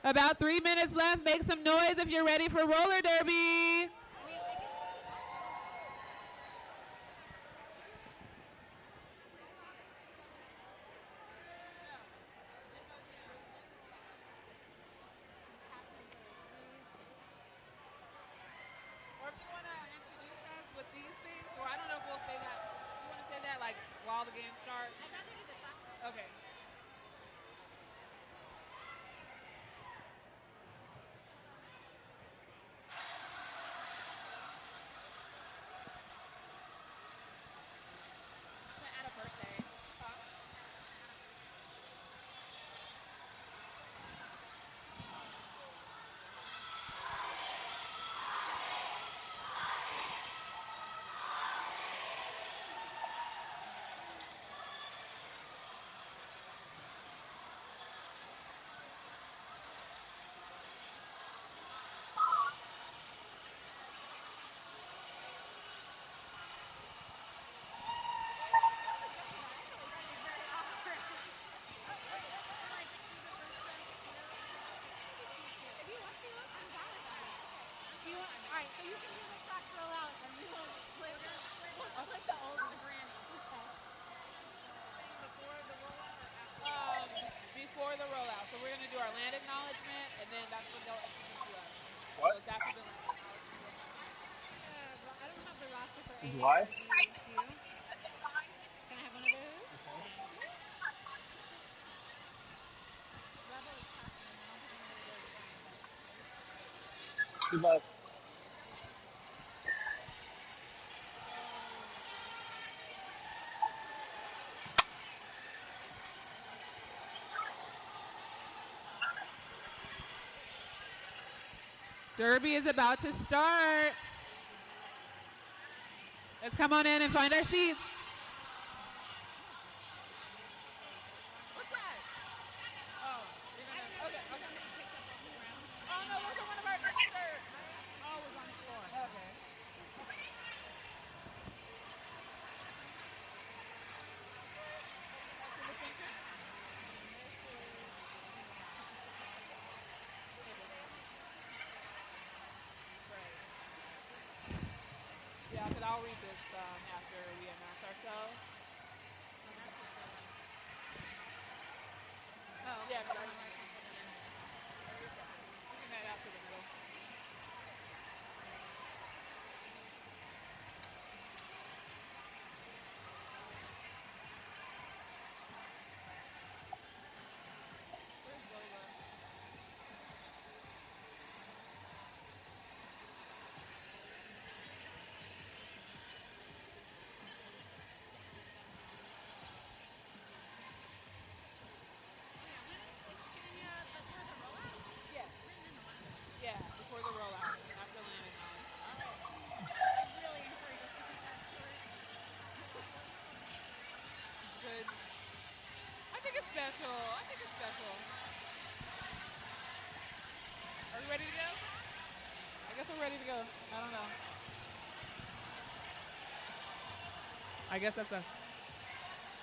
About 3 minutes left. Make some noise if you're ready for roller derby. Or if you want to introduce us with these things, or I don't know if we'll say that. You want to say that like while the game starts? I'd rather do the shots. Okay. At a birthday. Alright, so you can do the shots roll out and we will split. We'll split the old and the brand. Before the rollout or after? Before the rollout. So we're going to do our land acknowledgement, and then that's when they'll introduce you us. What? So it's after the land acknowledgement. I don't have the roster for Is AARD. live? Do you? Can I have one of those? Good luck. Derby is about to start. Let's come on in and find our seats. What's that? Oh, you're gonna, okay. Oh no, look at one of our dancers. Oh, it was on the floor. Okay. To the center. Yeah, because I'll read this after we announce ourselves. Oh. Yeah, because we can head after the middle. Where's Lola? Yeah. Yeah, before the rollout, after land acknowledgement. I really encourage us to keep that short. Good. I think it's special. Are we ready to go? I guess we're ready to go. I don't know. I guess that's us.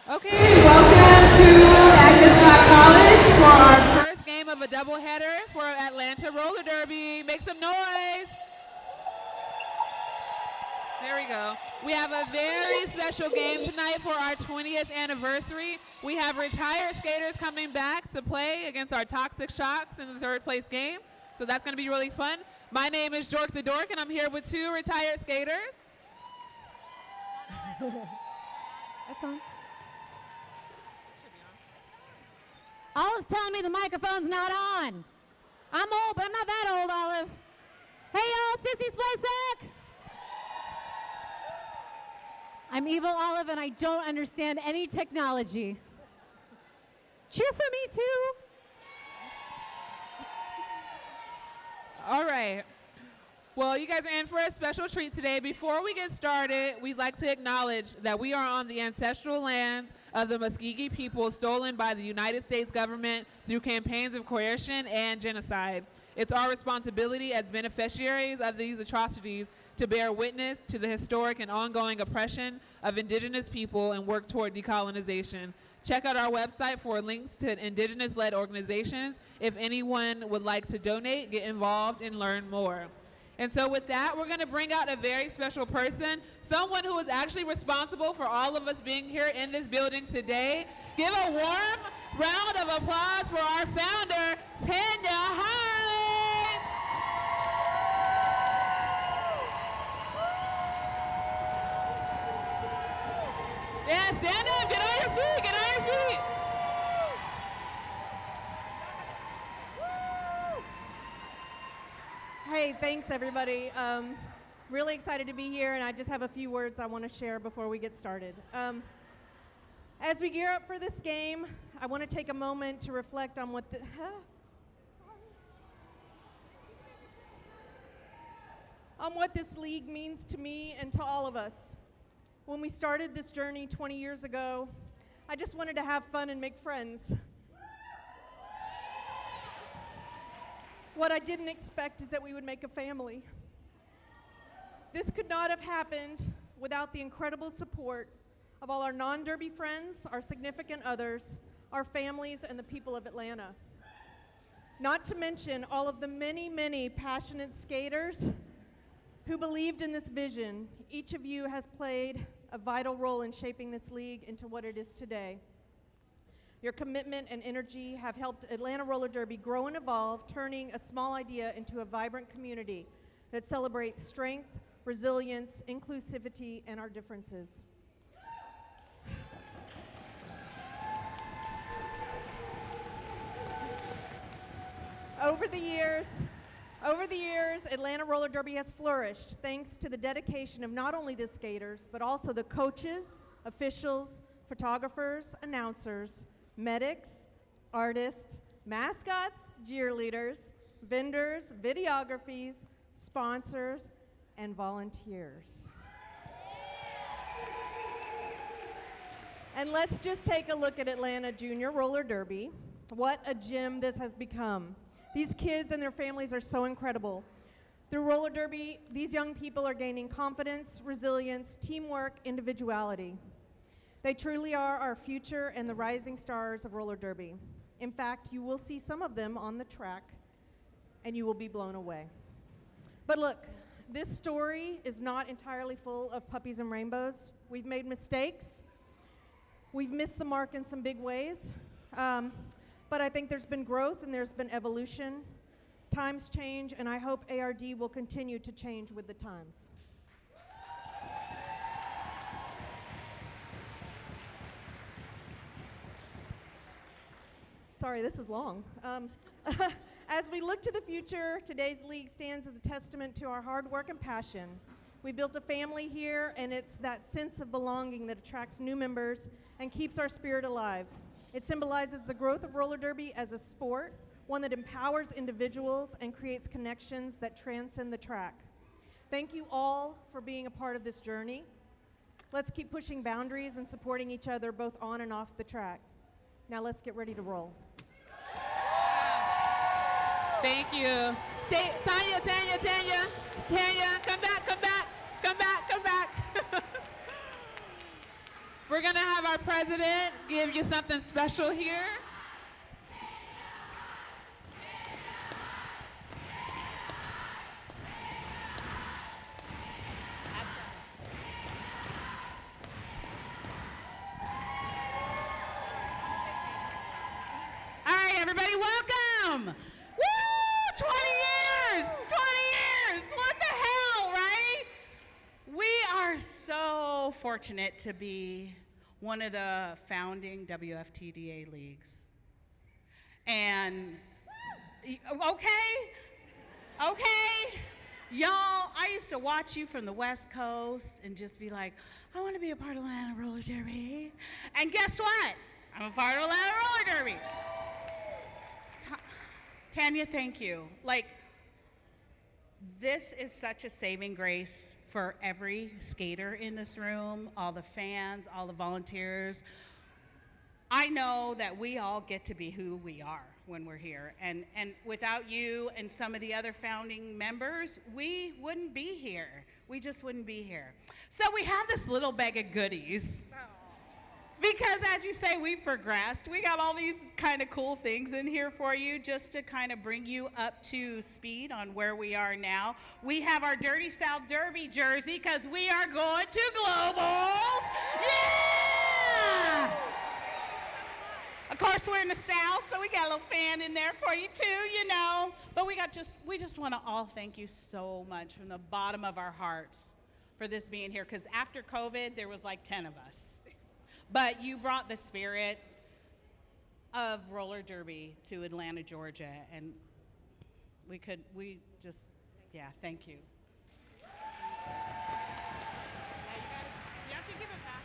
Okay, welcome to Agnes Scott College for our first game of a doubleheader for Atlanta Roller Derby. Make some noise. There we go. We have a very special game tonight for our 20th anniversary. We have retired skaters coming back to play against our Toxic Shocks in the third place game. So that's going to be really fun. My name is Jork the Dork, and I'm here with two retired skaters. That's on. Should be on. Olive's telling me the microphone's not on. I'm old, but I'm not that old, Olive. Hey, y'all, Sissy Splicek. I'm Evil Olive, and I don't understand any technology. Cheer for me, too. All right. Well, you guys are in for a special treat today. Before we get started, we'd like to acknowledge that we are on the ancestral lands of the Muskogee people stolen by the United States government through campaigns of coercion and genocide. It's our responsibility as beneficiaries of these atrocities to bear witness to the historic and ongoing oppression of indigenous people and work toward decolonization. Check out our website for links to Indigenous-led organizations. If anyone would like to donate, get involved, and learn more. And so with that, we're going to bring out a very special person, someone who is actually responsible for all of us being here in this building today. Give a warm round of applause for our founder, Tanya Hyde. Yeah, stand up, get on your feet, get on your feet. Hey, thanks everybody. Really excited to be here, and I just have a few words I want to share before we get started. As we gear up for this game, I want to take a moment to reflect on what this league means to me and to all of us. When we started this journey 20 years ago, I just wanted to have fun and make friends. What I didn't expect is that we would make a family. This could not have happened without the incredible support of all our non-derby friends, our significant others, our families, and the people of Atlanta. Not to mention all of the many, many passionate skaters who believed in this vision. Each of you has played a vital role in shaping this league into what it is today. Your commitment and energy have helped Atlanta Roller Derby grow and evolve, turning a small idea into a vibrant community that celebrates strength, resilience, inclusivity, and our differences. Over the years, Atlanta Roller Derby has flourished thanks to the dedication of not only the skaters, but also the coaches, officials, photographers, announcers, medics, artists, mascots, cheerleaders, vendors, videographies, sponsors, and volunteers. And let's just take a look at Atlanta Junior Roller Derby. What a gym this has become. These kids and their families are so incredible. Through roller derby, these young people are gaining confidence, resilience, teamwork, individuality. They truly are our future and the rising stars of roller derby. In fact, you will see some of them on the track, and you will be blown away. But look, this story is not entirely full of puppies and rainbows. We've made mistakes. We've missed the mark in some big ways. But I think there's been growth and there's been evolution. Times change, and I hope ARD will continue to change with the times. Sorry, this is long. As we look to the future, today's league stands as a testament to our hard work and passion. We built a family here, and it's that sense of belonging that attracts new members and keeps our spirit alive. It symbolizes the growth of roller derby as a sport, one that empowers individuals and creates connections that transcend the track. Thank you all for being a part of this journey. Let's keep pushing boundaries and supporting each other both on and off the track. Now let's get ready to roll. Thank you. Stay, Tanya, come back. We're gonna have our president give you something special here. All right, everybody, welcome. Woo! 20 years! What the hell, right? We are so fortunate to be one of the founding WFTDA leagues. And, okay, y'all, I used to watch you from the West Coast and just be like, I want to be a part of Atlanta Roller Derby. And guess what? I'm a part of Atlanta Roller Derby. Tanya, thank you. Like, this is such a saving grace for every skater in this room, all the fans, all the volunteers. I know that we all get to be who we are when we're here. And without you and some of the other founding members, we wouldn't be here. We just wouldn't be here. So we have this little bag of goodies Because as you say, we've progressed. We got all these kind of cool things in here for you just to kind of bring you up to speed on where we are now. We have our Dirty South Derby jersey because we are going to Globals. Yeah! Of course, we're in the South, so we got a little fan in there for you too, you know. But we just want to all thank you so much from the bottom of our hearts for this being here, because after COVID, there was like 10 of us. But you brought the spirit of roller derby to Atlanta, Georgia, and thank you. You have to give it back.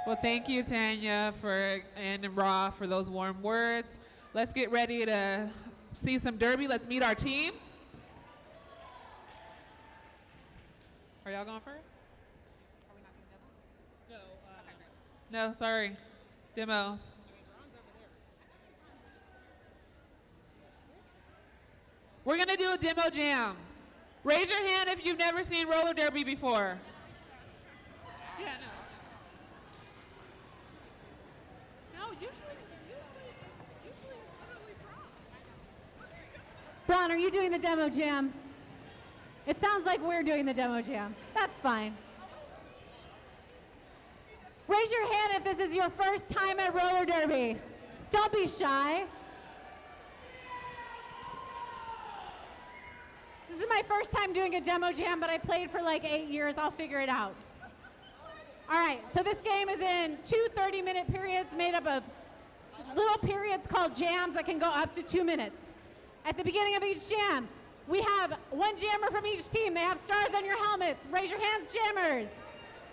Well, thank you, Tanya, and Ra for those warm words. Let's get ready to see some derby. Let's meet our teams. Are y'all going first? Are we not doing demo? No, sorry. Demos. We're going to do a demo jam. Raise your hand if you've never seen roller derby before. Yeah, no. No, usually. Bron, are you doing the demo jam? It sounds like we're doing the demo jam. That's fine. Raise your hand if this is your first time at roller derby. Don't be shy. This is my first time doing a demo jam, but I played for like 8 years. I'll figure it out. All right, so this game is in 2 30-minute periods made up of little periods called jams that can go up to 2 minutes. At the beginning of each jam, we have one jammer from each team. They have stars on your helmets. Raise your hands, jammers.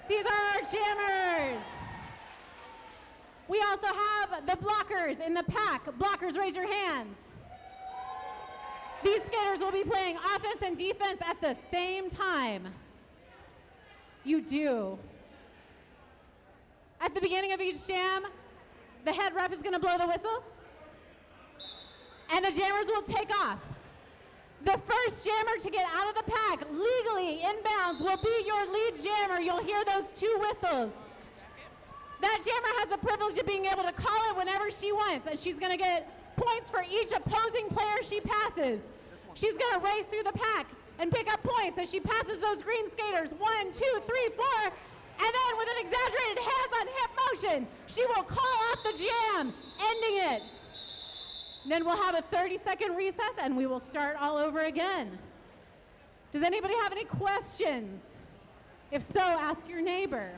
These are our jammers. We also have the blockers in the pack. Blockers, raise your hands. These skaters will be playing offense and defense at the same time. You do. At the beginning of each jam, the head ref is going to blow the whistle, and the jammers will take off. The first jammer to get out of the pack legally inbounds will be your lead jammer. You'll hear those 2 whistles. That jammer has the privilege of being able to call it whenever she wants, and she's going to get points for each opposing player she passes. She's going to race through the pack and pick up points as she passes those green skaters. 1, 2, 3, 4. And then with an exaggerated hands-on-hip motion, she will call off the jam, ending it. Then we'll have a 30-second recess, and we will start all over again. Does anybody have any questions? If so, ask your neighbor.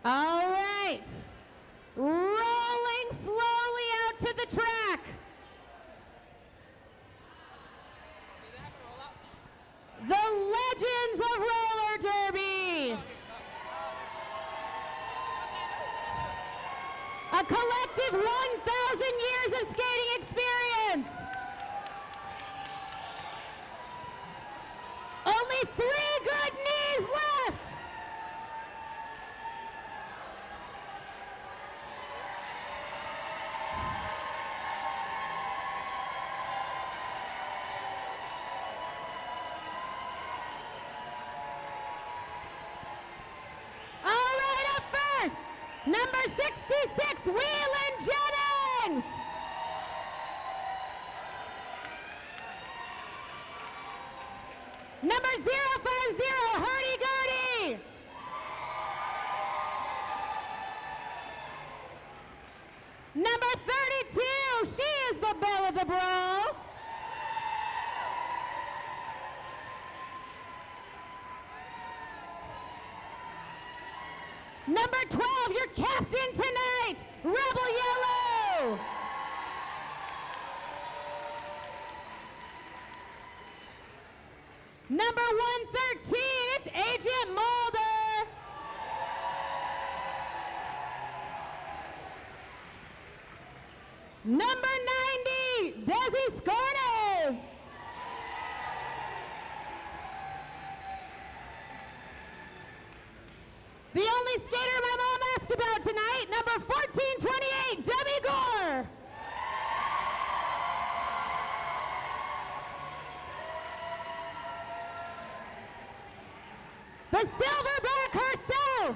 All right, rolling slowly out to the track. The legends of roller derby. A collective 1,000 years of skating experience. Only 3 good knees left. Number 66, Wheelan Jennings. Number 050, Hurdy-Gurdy. Number 32, she is the belle of the brawl. Number 12, your captain tonight, Rebel Yellow. Number 113, it's Agent Mulder. Number 90, Desi Scornes. The only skater my mom asked about tonight, number 1428, Debbie Gore. The silverback herself,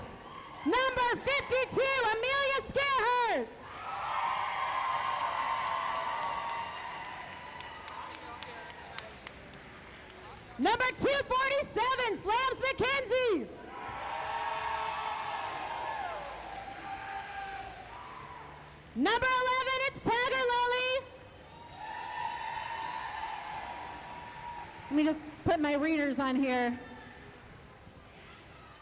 number 52, Amelia Scarhart. Number 247, Slams McKenzie. Number 11, it's Tagger Lily. Let me just put my readers on here.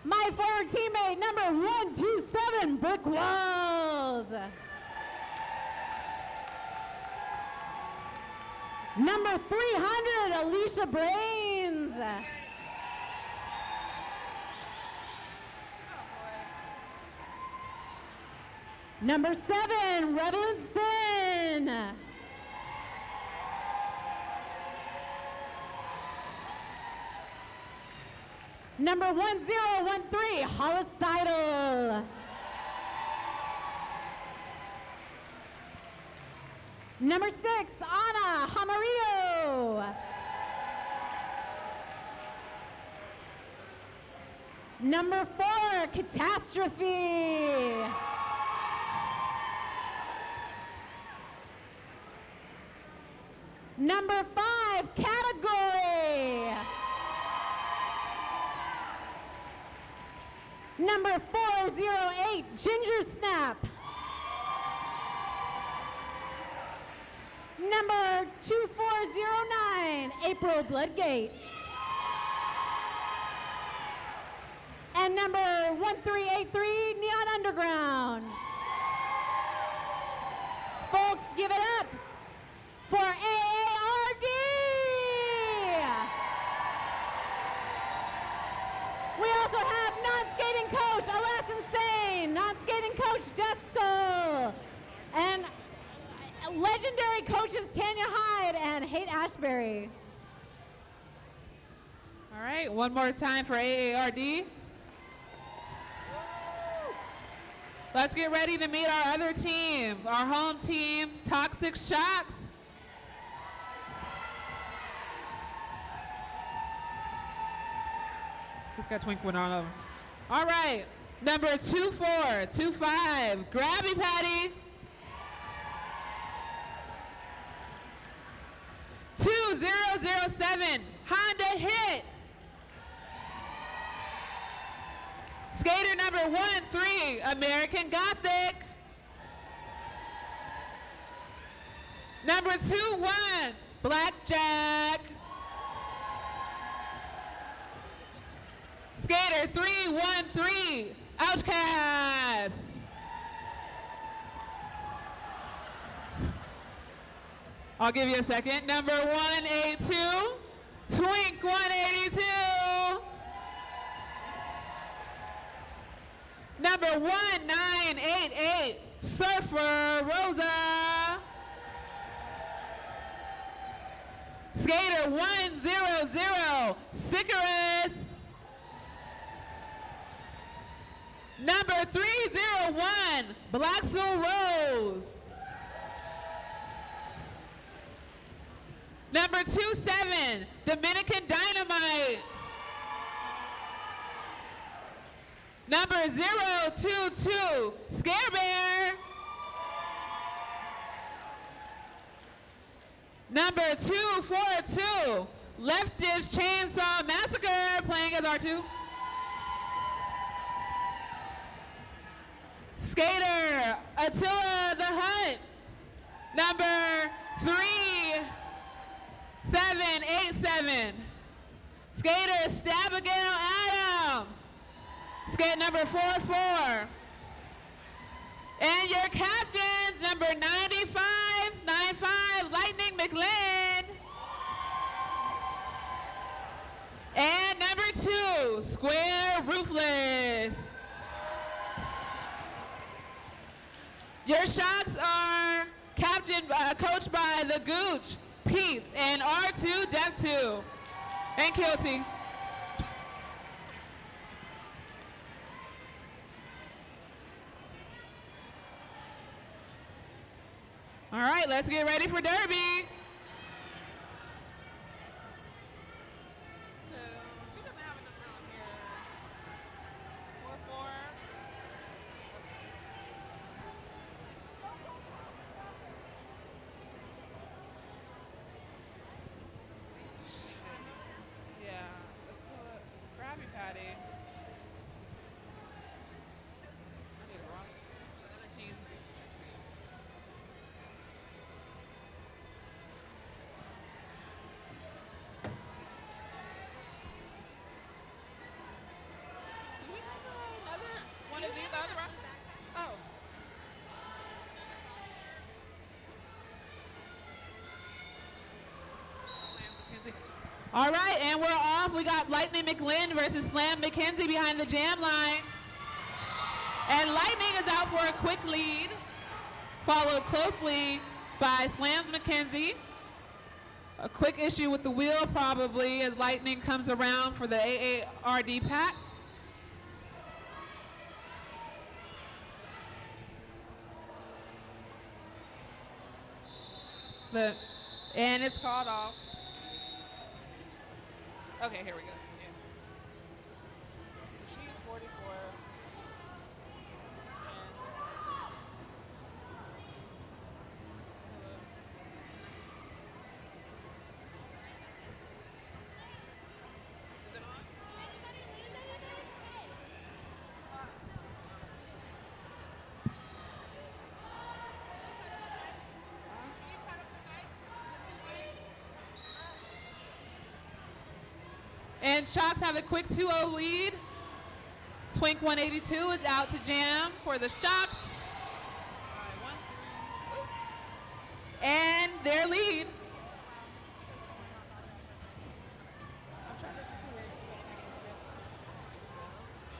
My former teammate, number 127, Brooke Walls. Number 300, Alicia Brains. Number 7, Revelyn Sin. Number 1013, Hollis Seidel. Number 6, Ana Hamarillo. Number 4, Catastrophe. Number 5, Category. Number 408, Ginger Snap. Number 2409, April Bloodgate. And number 1383, Neon Underground. Folks, give it up for AARD. We also have non-skating coach Alas Insane, non-skating coach Jessica, and legendary coaches Tanya Hyde and Haight Ashbury. All right, one more time for AARD. Let's get ready to meet our other team, our home team, Toxic Shocks. He's got twinkling on him. All right, number 2425, Grabby Patty. 2007, Honda Hit. Skater number 13, American Gothic. Number 21, Blackjack. Skater 313, Outcast. I'll give you a second. Number 182, Twink 182. Number 1988, Surfer Rosa. Skater 100, Sicarus. Number 301, Blacksville Rose. Number 27, Dominican Dynamite. Number 022, Scare Bear. Number 242, Leftist Chainsaw Massacre, playing as R2. Skater Attila the Hutt. Number 3787. Skater Stabigail Adams. Skate number 44. And your captains, number 95, Lightning McLean. And number 2, Square Roofless. Your shocks are Captain coached by the Gooch, Pete, and R2, Def 2, and Kilty. All right, let's get ready for Derby. So she doesn't have a number on here. 4-4. Yeah, let's grab you, Patty. I need a rock. Another team. Do we have another one of these other rocks? Oh. All right, and we're off. We got Lightning McLean versus Slam McKenzie behind the jam line. And Lightning is out for a quick lead, followed closely by Slam McKenzie. A quick issue with the wheel probably as Lightning comes around for the AARD pack. And it's called off. Okay, here we go. Yeah. So she's 44. Is it on? And Shocks have a quick 2-0 lead. Twink 182 is out to jam for the Shocks. And their lead.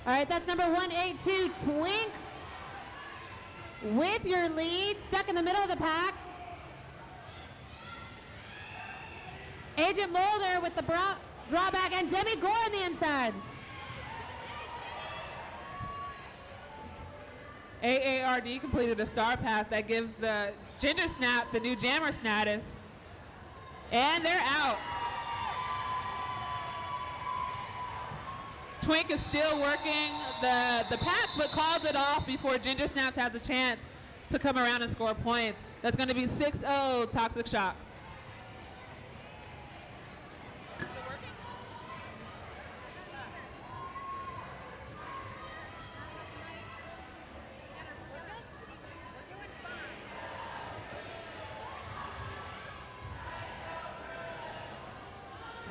All right, that's number 182, Twink, with your lead, stuck in the middle of the pack. Agent Mulder with the drawback, and Demi Gore on the inside. AARD completed a star pass that gives the Ginger Snap the new jammer status. And they're out. Twink is still working the pack, but calls it off before Ginger Snaps has a chance to come around and score points. That's going to be 6-0 Toxic Shocks.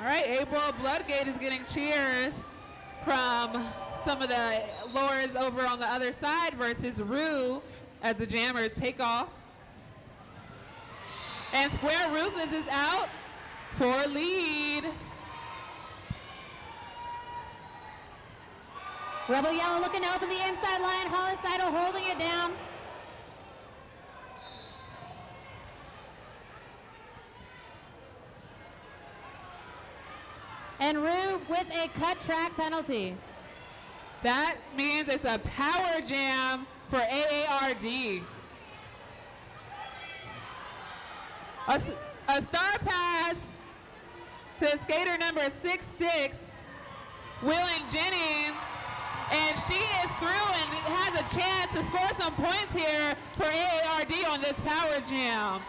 All right, April Bloodgate is getting cheers from some of the lords over on the other side versus Rue as the jammers take off. And Square Ruthless is out for lead. Rebel Yellow looking to open the inside line. Hollis Idol holding it down. And Rue with a cut track penalty. That means it's a power jam for AARD. A star pass to skater number 6'6", Willen Jennings. And she is through and has a chance to score some points here for AARD on this power jam.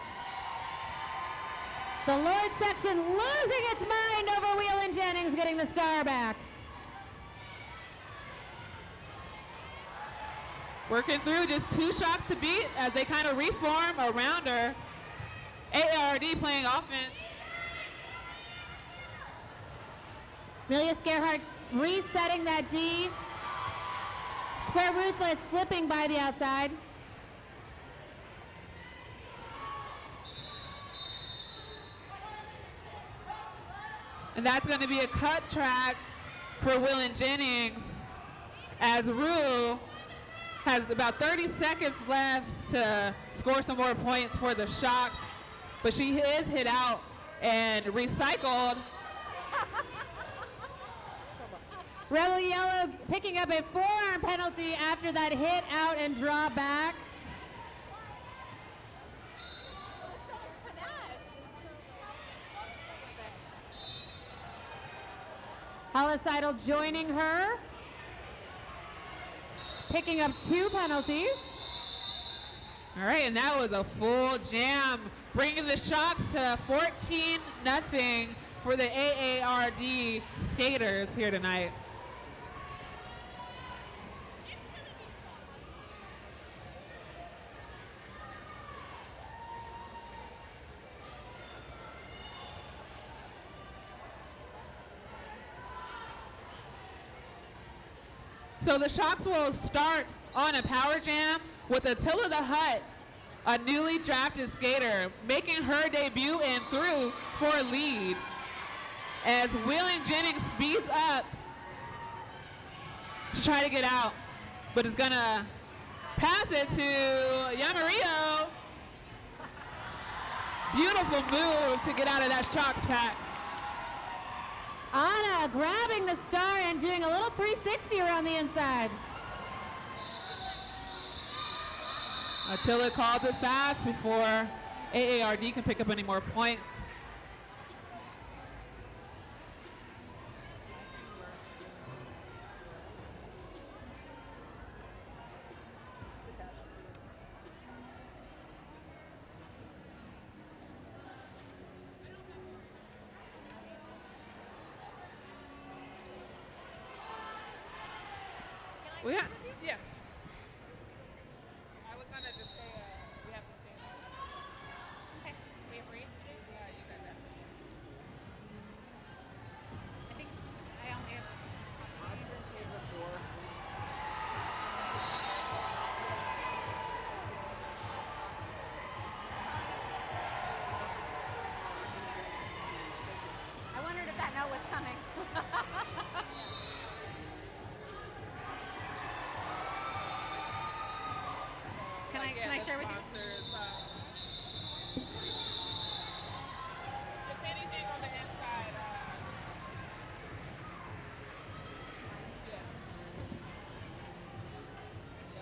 The Lord section losing its mind over Wheelan Jennings getting the star back. Working through just 2 shots to beat as they kind of reform around her. AARD playing offense. Amelia Scarhart's resetting that D. Square Ruthless slipping by the outside. And that's going to be a cut track for Willen Jennings as Rue has about 30 seconds left to score some more points for the Shocks, but she is hit out and recycled. Rebel Yellow picking up a forearm penalty after that hit out and draw back. Holicidal joining her, picking up 2 penalties. All right, and that was a full jam, bringing the Shocks to 14-0 for the AARD skaters here tonight. So the Shocks will start on a power jam with Attila the Hutt, a newly drafted skater, making her debut and through for a lead. As Wheeling Jennings speeds up to try to get out, but is gonna pass it to Yamarillo. Beautiful move to get out of that Shocks pack. Anna grabbing the star and doing a little 360 around the inside. Attila called it fast before AARD can pick up any more points. Well, yeah. I was gonna just say we have to say that. Okay. We have reads today? Yeah, you guys have. I think I only have. I've been to it before. I wondered if that note was coming. Can I share with you? If anything on the inside,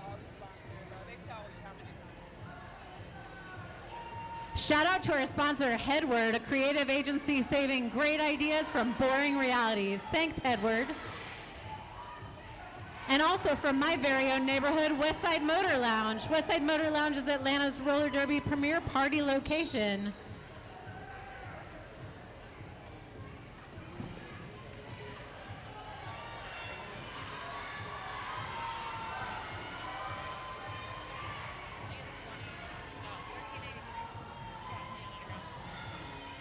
all the sponsors, they tell you how many times. Shout out to our sponsor, Headward, a creative agency saving great ideas from boring realities. Thanks, Headward. And also from my very own neighborhood, Westside Motor Lounge. Westside Motor Lounge is Atlanta's roller derby premier party location.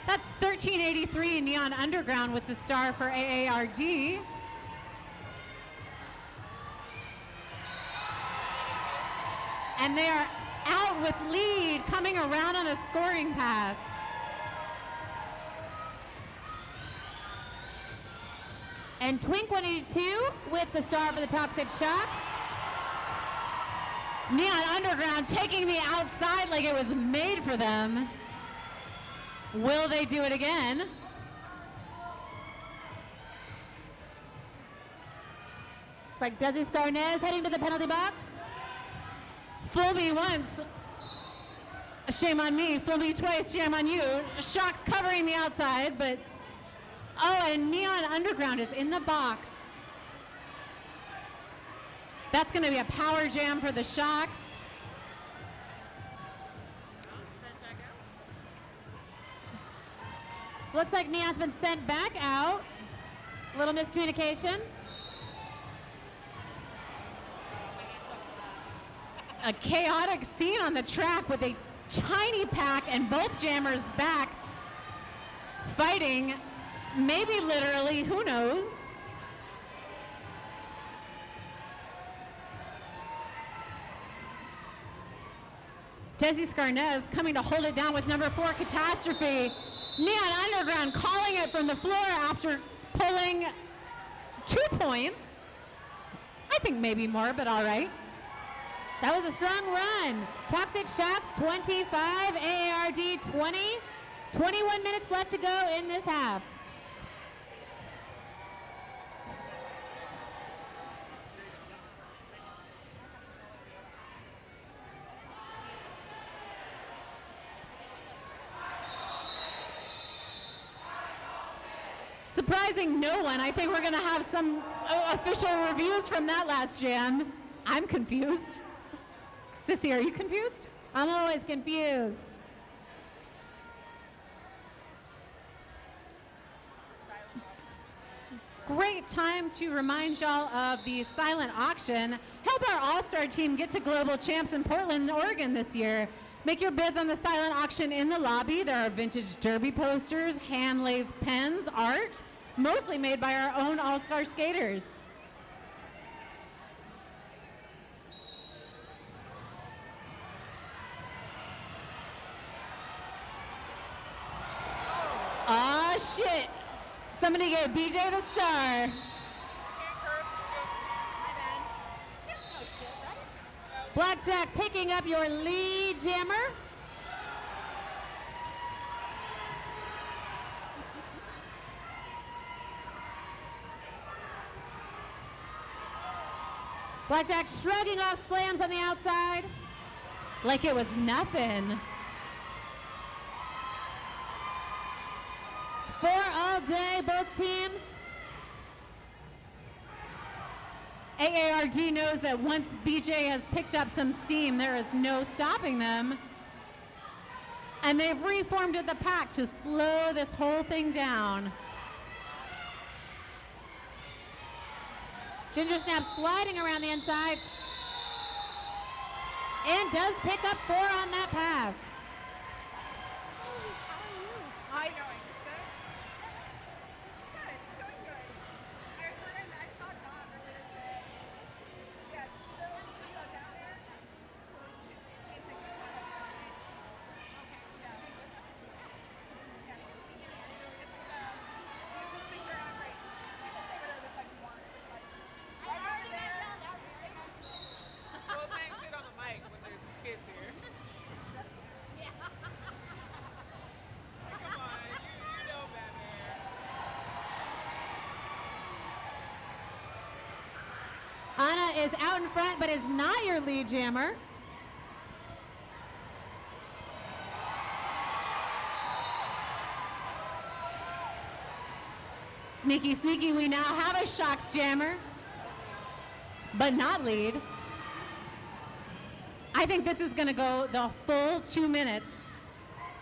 That's 1383 Neon Underground with the star for AARD. And they are out with lead, coming around on a scoring pass. And Twink 182 with the star for the Toxic Shocks. Neon Underground taking the outside like it was made for them. Will they do it again? Looks like Desi Scarnez heading to the penalty box. Fool me once, shame on me. Fool me twice, shame on you. Shocks covering the outside, but oh, and Neon Underground is in the box. That's going to be a power jam for the Shocks. Looks like Neon's been sent back out. A little miscommunication. A chaotic scene on the track with a tiny pack and both jammers back fighting, maybe literally, who knows? Desi Scarnez coming to hold it down with number 4, Catastrophe. Neon Underground calling it from the floor after pulling 2 points. I think maybe more, but all right. That was a strong run. Toxic Shocks 25, AARD 20. 21 minutes left to go in this half. Surprising no one. I think we're going to have some official reviews from that last jam. I'm confused. Sissy, are you confused? I'm always confused. Great time to remind y'all of the silent auction. Help our all-star team get to global champs in Portland, Oregon this year. Make your bids on the silent auction in the lobby. There are vintage derby posters, hand-lathed pens, art, mostly made by our own all-star skaters. Aw, shit. Somebody gave BJ the star. Blackjack picking up your lead jammer. Blackjack shrugging off slams on the outside like it was nothing. For all day, both teams. AARD knows that once BJ has picked up some steam, there is no stopping them. And they've reformed the pack to slow this whole thing down. Ginger Snap sliding around the inside. And does pick up 4 on that pass. How are you going? Good? Good. It's going good. I heard him. I saw Dawn earlier today. Yeah, she's still down there. She's being taken care of. Okay. Yeah. Yeah. It's, those things are not great. You can say whatever the fuck you want. It's like, right over there. Well, saying shit on the mic when there's kids here. Yeah. Come on, you know Batman. Anna is out in front, but is not your lead jammer. Sneaky, sneaky, we now have a Shocks jammer, but not lead. I think this is gonna go the full 2 minutes.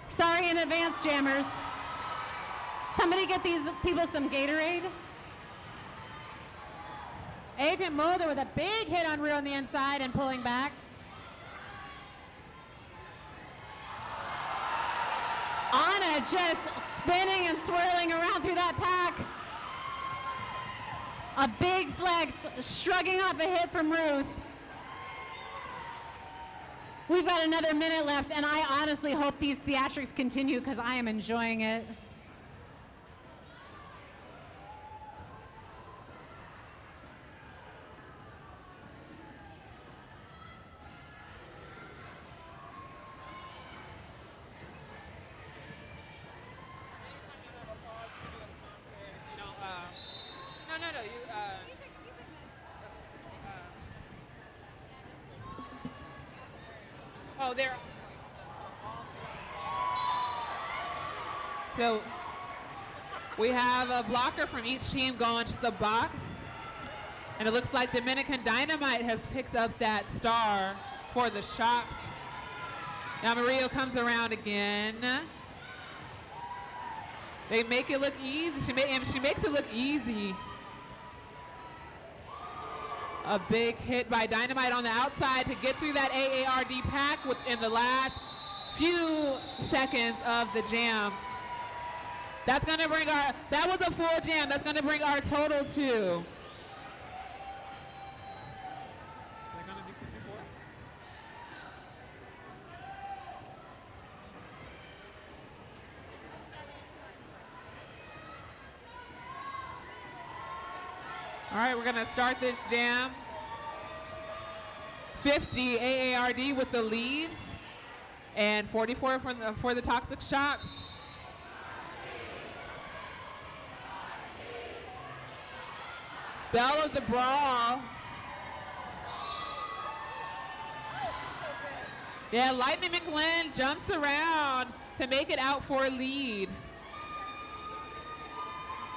Sorry in advance, jammers. Somebody get these people some Gatorade. Agent Mulder with a big hit on rear on the inside and pulling back. Anna just spinning and swirling around through that pack. A big flex, shrugging off a hit from Ruth. We've got another minute left, and I honestly hope these theatrics continue because I am enjoying it. Oh, there. So we have a blocker from each team going to the box. And it looks like Dominican Dynamite has picked up that star for the Shocks. Now Mario comes around again. They make it look easy. She makes it look easy. A big hit by Dynamite on the outside to get through that AARD pack within the last few seconds of the jam. That's gonna bring our, that was a full jam. That's gonna bring our total to. All right, we're gonna start this jam. 50 AARD with the lead, and 44 for the Toxic Shocks. Belle of the Brawl. Yeah, Lightning McGlynn jumps around to make it out for a lead.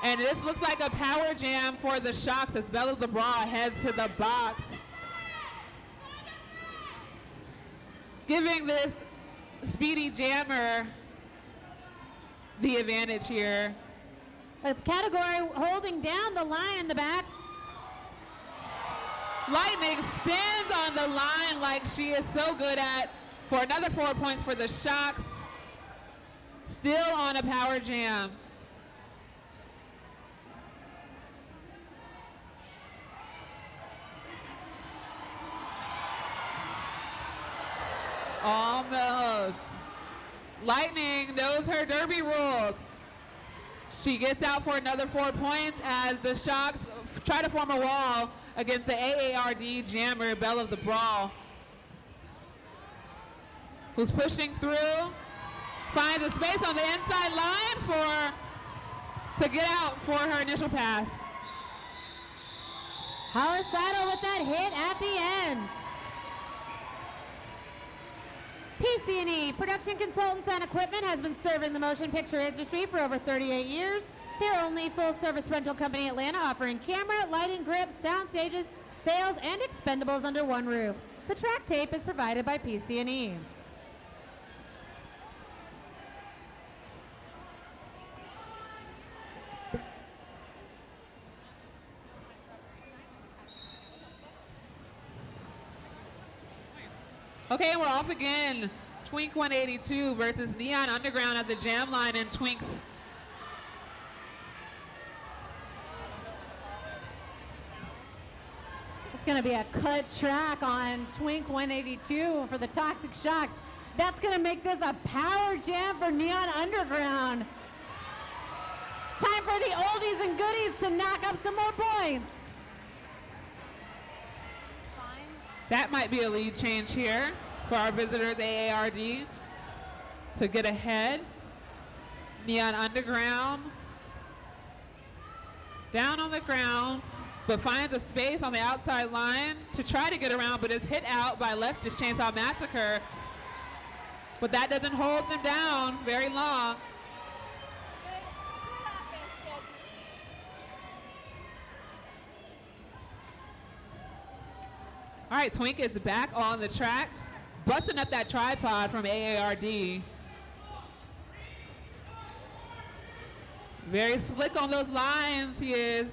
And this looks like a power jam for the Shocks as Belle of the Brawl heads to the box. Giving this speedy jammer the advantage here. It's Category holding down the line in the back. Lightning spins on the line like she is so good at for another 4 points for the Shocks. Still on a power jam. Almost. Lightning knows her derby rules. She gets out for another 4 points as the Shocks try to form a wall against the AARD jammer, Belle of the Brawl, who's pushing through, finds a space on the inside line to get out for her initial pass. Holisato with that hit at the end. PC&E, production consultants and equipment, has been serving the motion picture industry for over 38 years. They're only full-service rental company in Atlanta, offering camera, lighting, grip, sound stages, sales, and expendables under one roof. The track tape is provided by PC&E. Okay, we're off again. Twink 182 versus Neon Underground at the jam line, and Twink's It's going to be a cut track on Twink 182 for the Toxic Shocks. That's going to make this a power jam for Neon Underground. Time for the oldies and goodies to knock up some more points. That might be a lead change here for our visitors, AARD, to get ahead. Neon Underground down on the ground, but finds a space on the outside line to try to get around, but is hit out by Leftist Chainsaw Massacre. But that doesn't hold them down very long. All right, Twink is back on the track, busting up that tripod from AARD. Very slick on those lines, he is.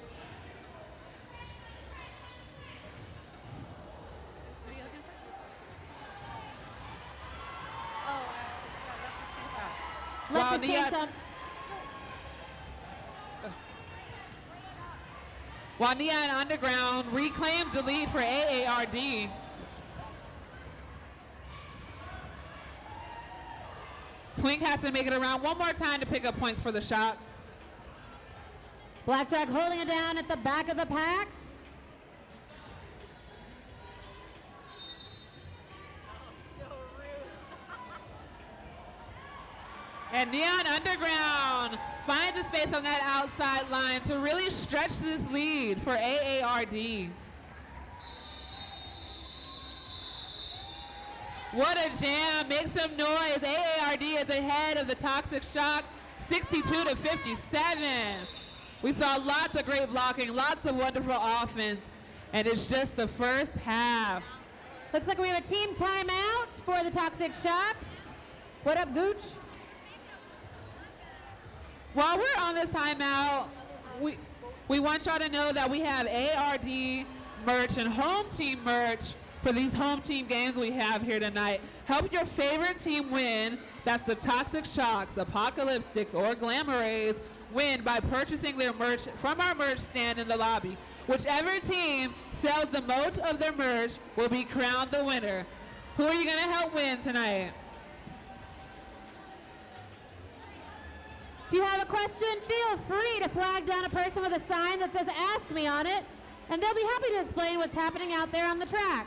Leftist Chainsaw. While Neon Underground reclaims the lead for AARD. Twink has to make it around one more time to pick up points for the Shocks. Blackjack holding it down at the back of the pack. And Neon Underground finds a space on that outside line to really stretch this lead for AARD. What a jam, make some noise. AARD is ahead of the Toxic Shocks, 62-57. We saw lots of great blocking, lots of wonderful offense, and it's just the first half. Looks like we have a team timeout for the Toxic Shocks. What up, Gooch? While we're on this timeout, we want y'all to know that we have ARD merch and home team merch for these home team games we have here tonight. Help your favorite team win. That's the Toxic Shocks, Apocalyptics, or Glamour Rays win by purchasing their merch from our merch stand in the lobby. Whichever team sells the most of their merch will be crowned the winner. Who are you going to help win tonight? If you have a question, feel free to flag down a person with a sign that says "Ask Me" on it, and they'll be happy to explain what's happening out there on the track.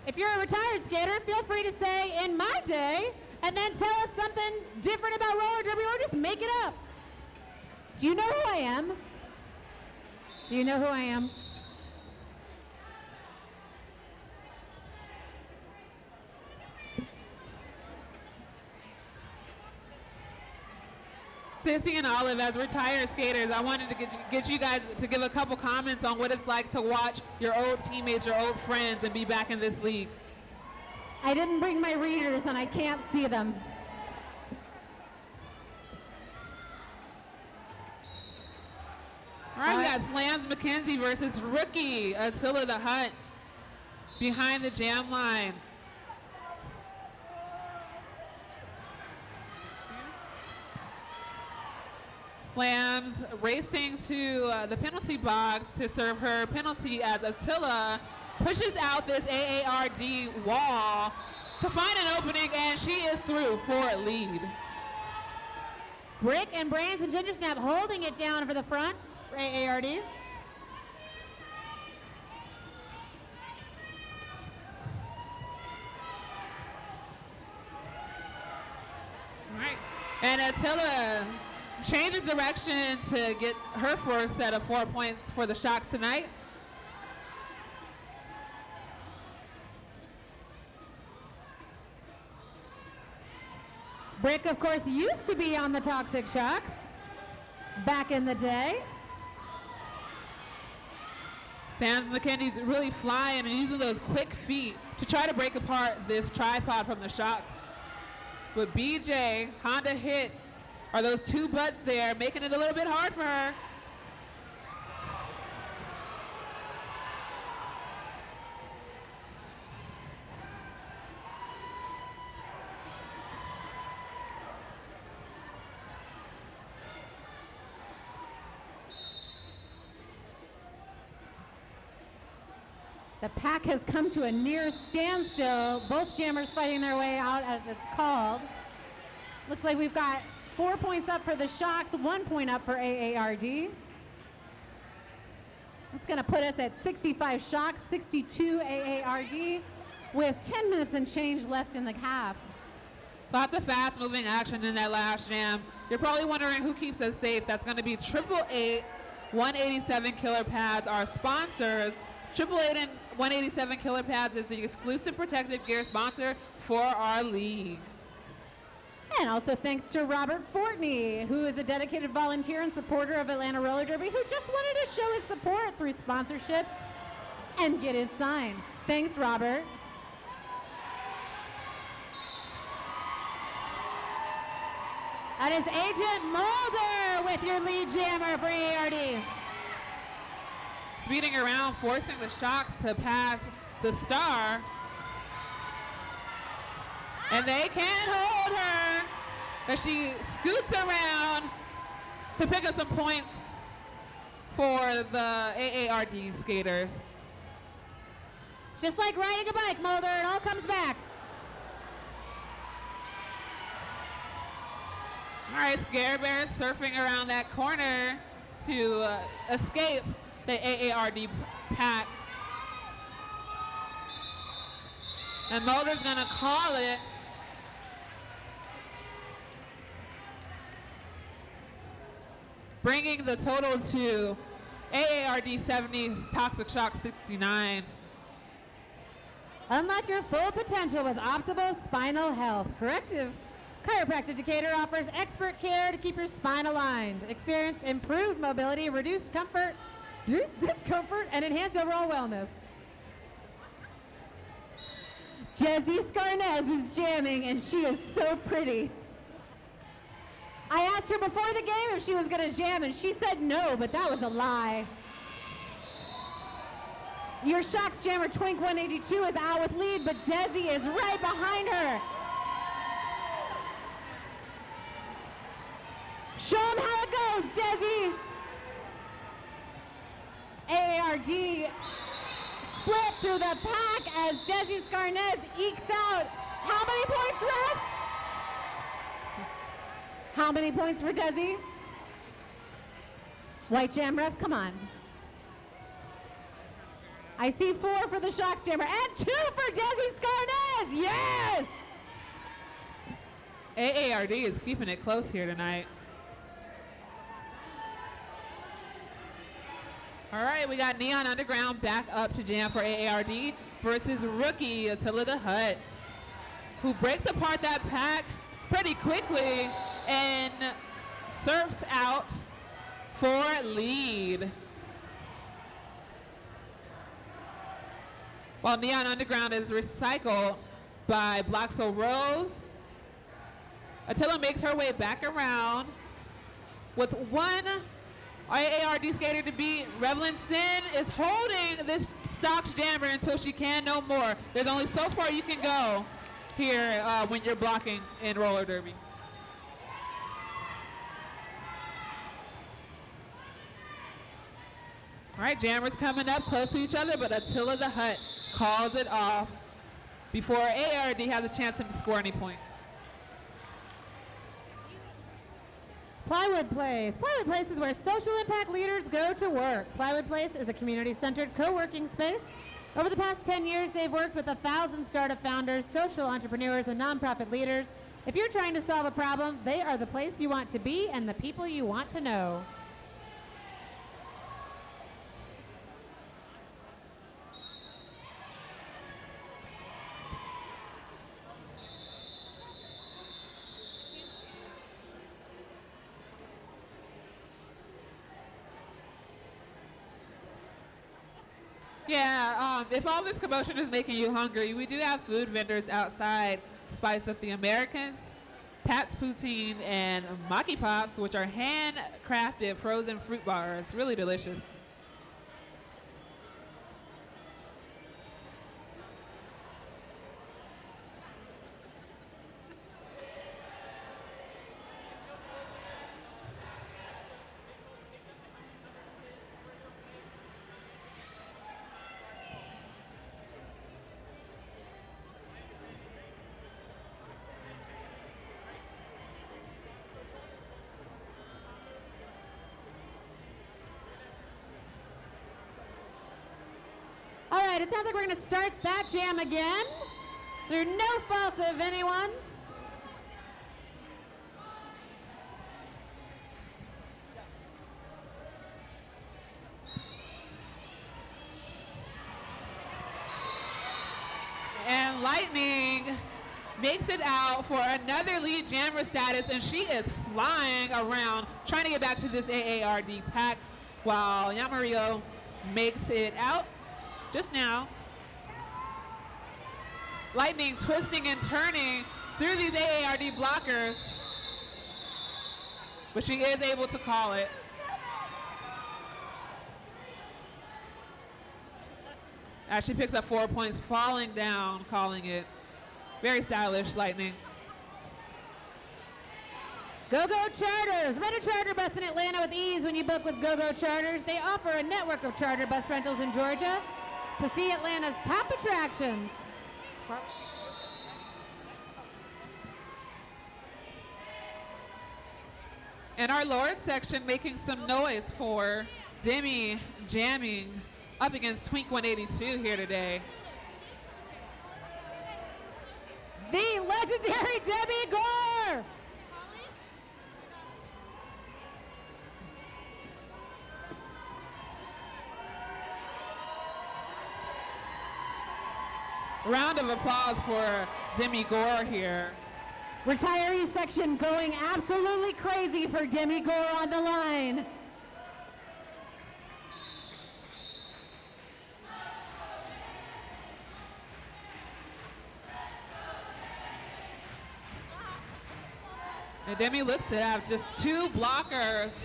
If you're a retired skater, feel free to say, in my day, and then tell us something different about roller derby or just make it up. Do you know who I am? Do you know who I am? Sissy and Olive, as retired skaters, I wanted to get you guys to give a couple comments on what it's like to watch your old teammates, your old friends, and be back in this league. I didn't bring my readers and I can't see them. All right, we got Slams McKenzie versus rookie Attila the Hutt behind the jam line. Slams racing to the penalty box to serve her penalty as Attila pushes out this AARD wall to find an opening, and she is through for a lead. Brick and Brains and Ginger Snap holding it down for the front for AARD. All right, and Attila changes direction to get her first set of 4 points for the Shocks tonight. Brick, of course, used to be on the Toxic Shocks back in the day. Sans McKenzie's really flying and using those quick feet to try to break apart this tripod from the Shocks. But BJ, Honda hit, are those two butts there, making it a little bit hard for her. The pack has come to a near standstill. Both jammers fighting their way out, as it's called. Looks like we've got 4 points up for the Shocks, 1 point up for AARD. It's going to put us at 65 Shocks, 62 AARD, with 10 minutes and change left in the half. Lots of fast-moving action in that last jam. You're probably wondering who keeps us safe. That's going to be 888 187 Killer Pads, our sponsors. 888 and 187 Killer Pads is the exclusive protective gear sponsor for our league. And also thanks to Robert Fortney, who is a dedicated volunteer and supporter of Atlanta Roller Derby, who just wanted to show his support through sponsorship and get his sign. Thanks, Robert. That is Agent Mulder with your lead jammer for AARD. Speeding around, forcing the Shocks to pass the Star. And they can't hold her as she scoots around to pick up some points for the AARD skaters. It's just like riding a bike, Mulder. It all comes back. All right, Scare Bear surfing around that corner to escape the AARD pack. And Mulder's gonna call it. Bringing the total to AARD 70, Toxic Shock 69. Unlock your full potential with optimal spinal health. Corrective Chiropractic Decatur offers expert care to keep your spine aligned. Experience improved mobility, reduced discomfort, and enhanced overall wellness. Jezzy Scarnez is jamming, and she is so pretty. I asked her before the game if she was going to jam, and she said no, but that was a lie. Your Shocks jammer, Twink 182, is out with lead, but Desi is right behind her. Show them how it goes, Desi. AARD split through the pack as Desi Scarnez ekes out. How many points, Ref? How many points for Desi? White Jam Ref, come on. I see 4 for the Shocks Jammer and 2 for Desi Scarnez. Yes! AARD is keeping it close here tonight. All right, we got Neon Underground back up to jam for AARD versus rookie Attila the Hutt, who breaks apart that pack pretty quickly and surfs out for lead. While Neon Underground is recycled by Bloxel Rose, Attila makes her way back around with one AARD skater to beat. Revelyn Sin is holding this Stocks Jammer until she can no more. There's only so far you can go here when you're blocking in roller derby. All right, jammers coming up close to each other, but Attila the Hutt calls it off before AARD has a chance to score any point. Plywood Place. Plywood Place is where social impact leaders go to work. Plywood Place is a community-centered co-working space. Over the past 10 years, they've worked with 1,000 startup founders, social entrepreneurs, and nonprofit leaders. If you're trying to solve a problem, they are the place you want to be and the people you want to know. Yeah, if all this commotion is making you hungry, we do have food vendors outside Spice of the Americans, Pat's Poutine, and Maki Pops, which are handcrafted frozen fruit bars. It's really delicious. All right, it sounds like we're going to start that jam again through no fault of anyone's. And Lightning makes it out for another lead jammer status, and she is flying around trying to get back to this AARD pack, while Yamario makes it out just now. Lightning twisting and turning through these AARD blockers, but she is able to call it. As she picks up 4 points, falling down, calling it. Very stylish, Lightning. Go-Go Charters. Rent a charter bus in Atlanta with ease when you book with Go-Go Charters. They offer a network of charter bus rentals in Georgia to see Atlanta's top attractions. And our Lord section making some noise for Demi jamming up against Twink 182 here today. The legendary Debbie Gore. Round of applause for Demi Gore here. Retiree section going absolutely crazy for Demi Gore on the line. And Demi looks to have just 2 blockers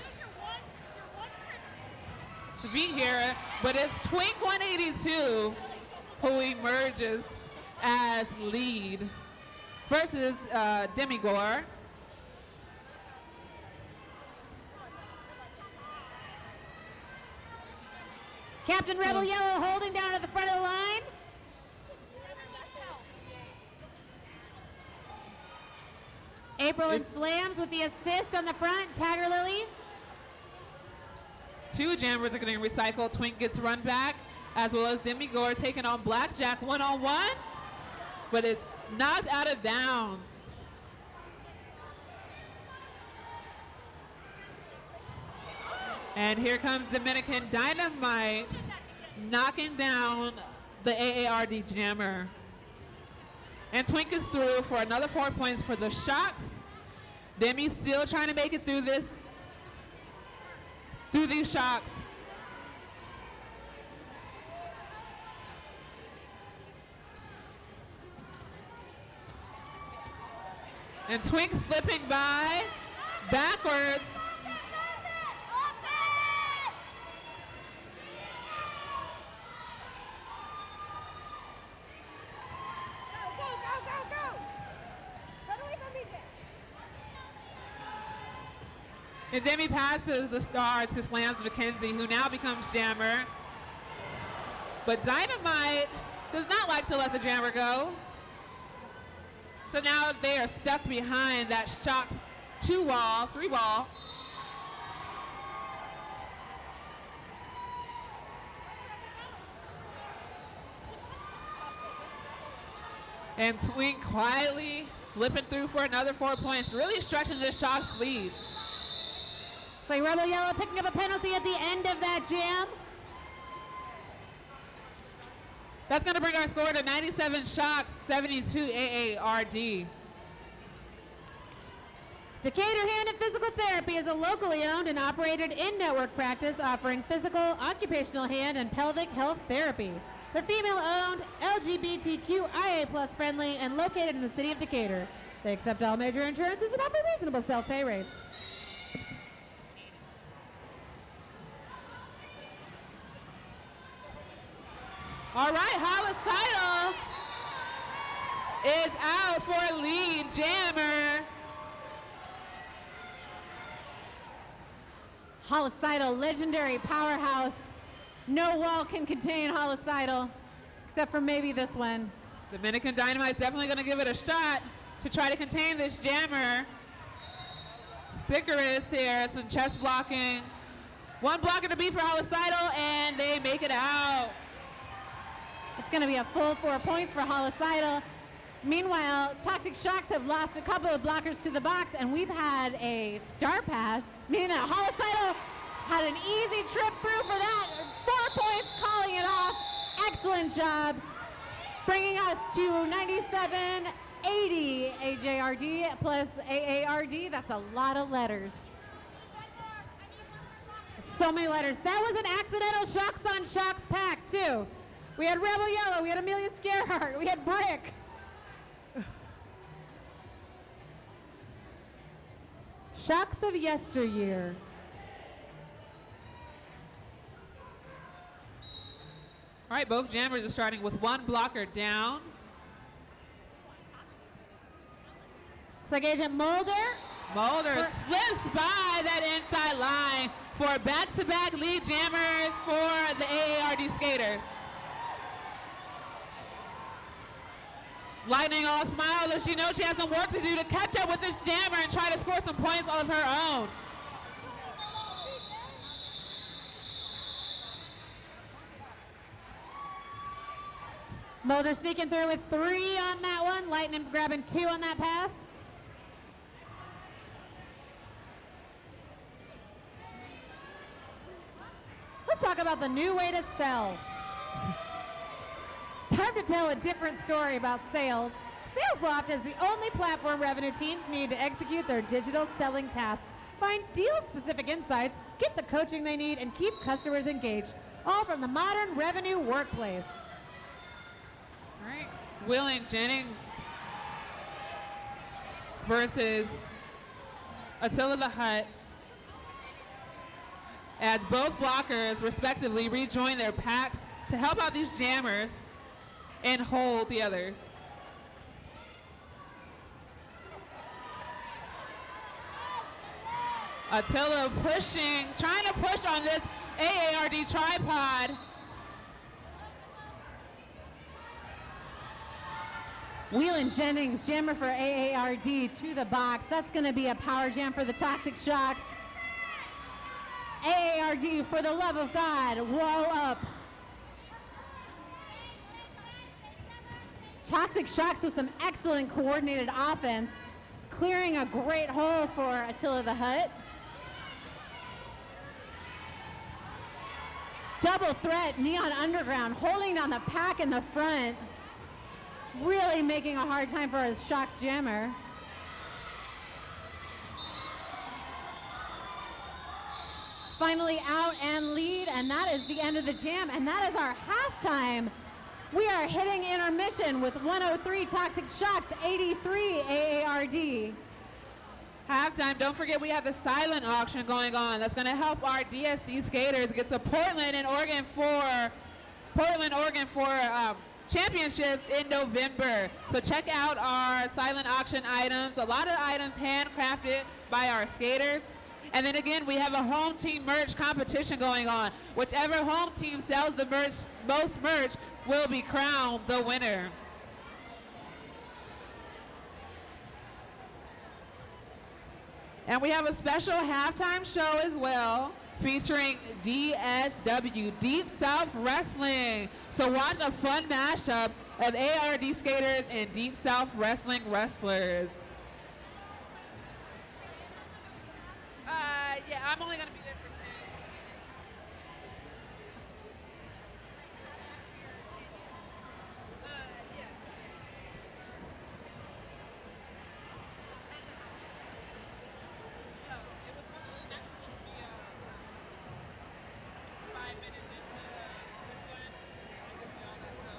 to beat here, but it's Twink 182 who emerges as lead versus Demi Gore. Captain Rebel Yellow holding down at the front of the line. April and Slams with the assist on the front. Tiger Lily. 2 jammers are getting recycled. Twink gets run back. as well as Demi Gore taking on Blackjack one-on-one, but is knocked out of bounds. And here comes Dominican Dynamite, knocking down the AARD jammer. And Twink is through for another 4 points for the Shocks. Demi's still trying to make it through these Shocks. And Twink slipping by backwards. And Demi passes the star to Slams McKenzie, who now becomes jammer. But Dynamite does not like to let the jammer go. So now they are stuck behind that Shock 2-wall, 3-wall. And Twink quietly slipping through for another 4 points, really stretching this Shock's lead. It's like Rebel Yellow picking up a penalty at the end of that jam. That's going to bring our score to 97 Shocks, 72 AARD. Decatur Hand and Physical Therapy is a locally owned and operated in-network practice offering physical, occupational hand, and pelvic health therapy. They're female-owned, LGBTQIA+ friendly, and located in the city of Decatur. They accept all major insurances and offer reasonable self-pay rates. All right, Homicidal is out for a lead jammer. Homicidal, legendary powerhouse. No wall can contain Homicidal, except for maybe this one. Dominican Dynamite's definitely going to give it a shot to try to contain this jammer. Sickerus here, some chest blocking. One blocker to beat for Homicidal, and they make it out. It's going to be a full 4 points for Homicidal. Meanwhile, Toxic Shocks have lost a couple of blockers to the box, and we've had a star pass, meaning that Homicidal had an easy trip through for that. 4 points, calling it off. Excellent job. Bringing us to 97-80 AJRD plus AARD. That's a lot of letters. So many letters. That was an accidental Shocks on Shocks pack, too. We had Rebel Yellow, we had Amelia Scarehart, we had Brick. Shocks of yesteryear. All right, both jammers are starting with one blocker down. Looks like Agent Mulder. Mulder slips by that inside line for back-to-back lead jammers for the AARD skaters. Lightning all smiles as she knows she has some work to do to catch up with this jammer and try to score some points all of her own. Mulder sneaking through with 3 on that one. Lightning grabbing 2 on that pass. Let's talk about the new way to sell. It's time to tell a different story about sales. SalesLoft is the only platform revenue teams need to execute their digital selling tasks. Find deal-specific insights, get the coaching they need, and keep customers engaged. All from the modern revenue workplace. All right, Willing Jennings versus Attila the Hutt, as both blockers respectively rejoin their packs to help out these jammers and hold the others. Attila pushing, trying to push on this AARD tripod. Wheelan Jennings, jammer for AARD to the box. That's going to be a power jam for the Toxic Shocks. AARD, for the love of God, wall up. Toxic Shocks with some excellent coordinated offense, clearing a great hole for Attila the Hutt. Double threat, Neon Underground, holding down the pack in the front, really making a hard time for his Shocks jammer. Finally out and lead, and that is the end of the jam, and that is our halftime. We are hitting intermission with 103 Toxic Shocks, 83 AARD. Halftime, don't forget we have the silent auction going on. That's going to help our DSD skaters get to Portland, Oregon for championships in November. So check out our silent auction items. A lot of items handcrafted by our skaters. And then again, we have a home team merch competition going on. Whichever home team sells the most merch will be crowned the winner. And we have a special halftime show as well, featuring DSW, Deep South Wrestling. So watch a fun mashup of AARD skaters and Deep South Wrestling wrestlers. Yeah, I'm only going to be there for 10. Yeah. No, it was supposed to be 5 minutes into this one. Because we all got so.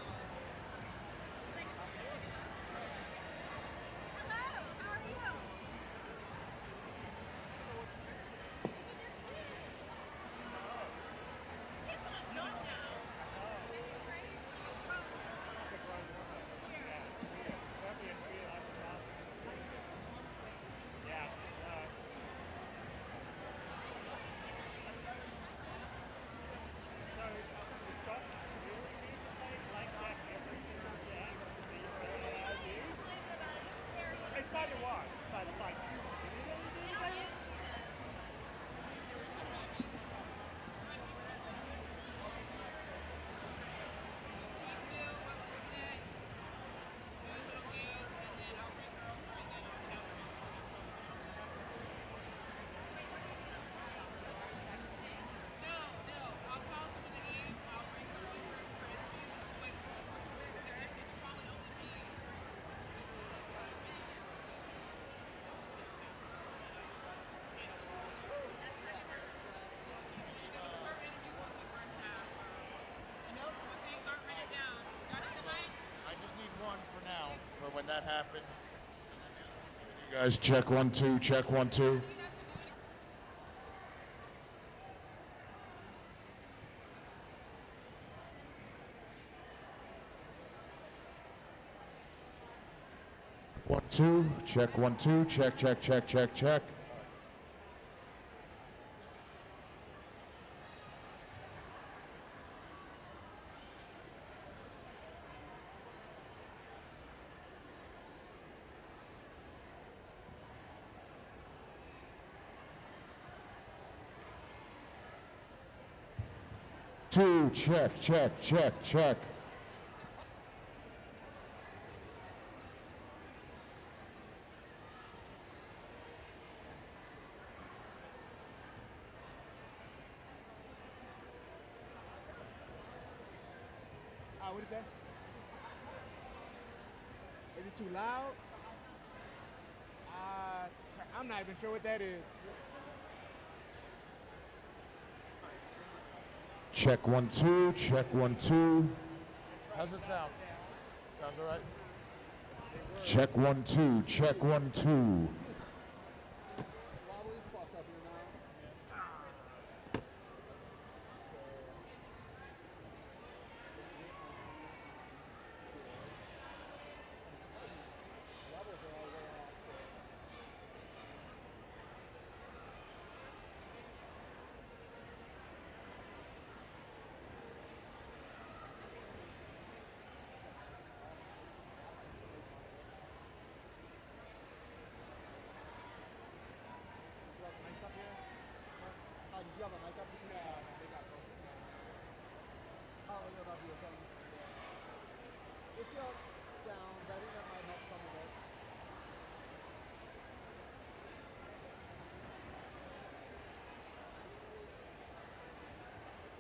Hello, how are you? He's an adult now. It's fun to watch, but like, I just need one for now, for when that happens. You guys check 1 2, check 1 2. One, two, check 1 2, check, check, check, check, check. Two, check, check, check, check. what is that? Is it too loud? I'm not even sure what that is. Check 1 2, check 1 2. How's it sound? Sounds all right? Check 1 2, check 1 2. Did you have a mic up? No, they got both. Oh, they're about to be okay. We'll see how it sounds. I think that might help some of it.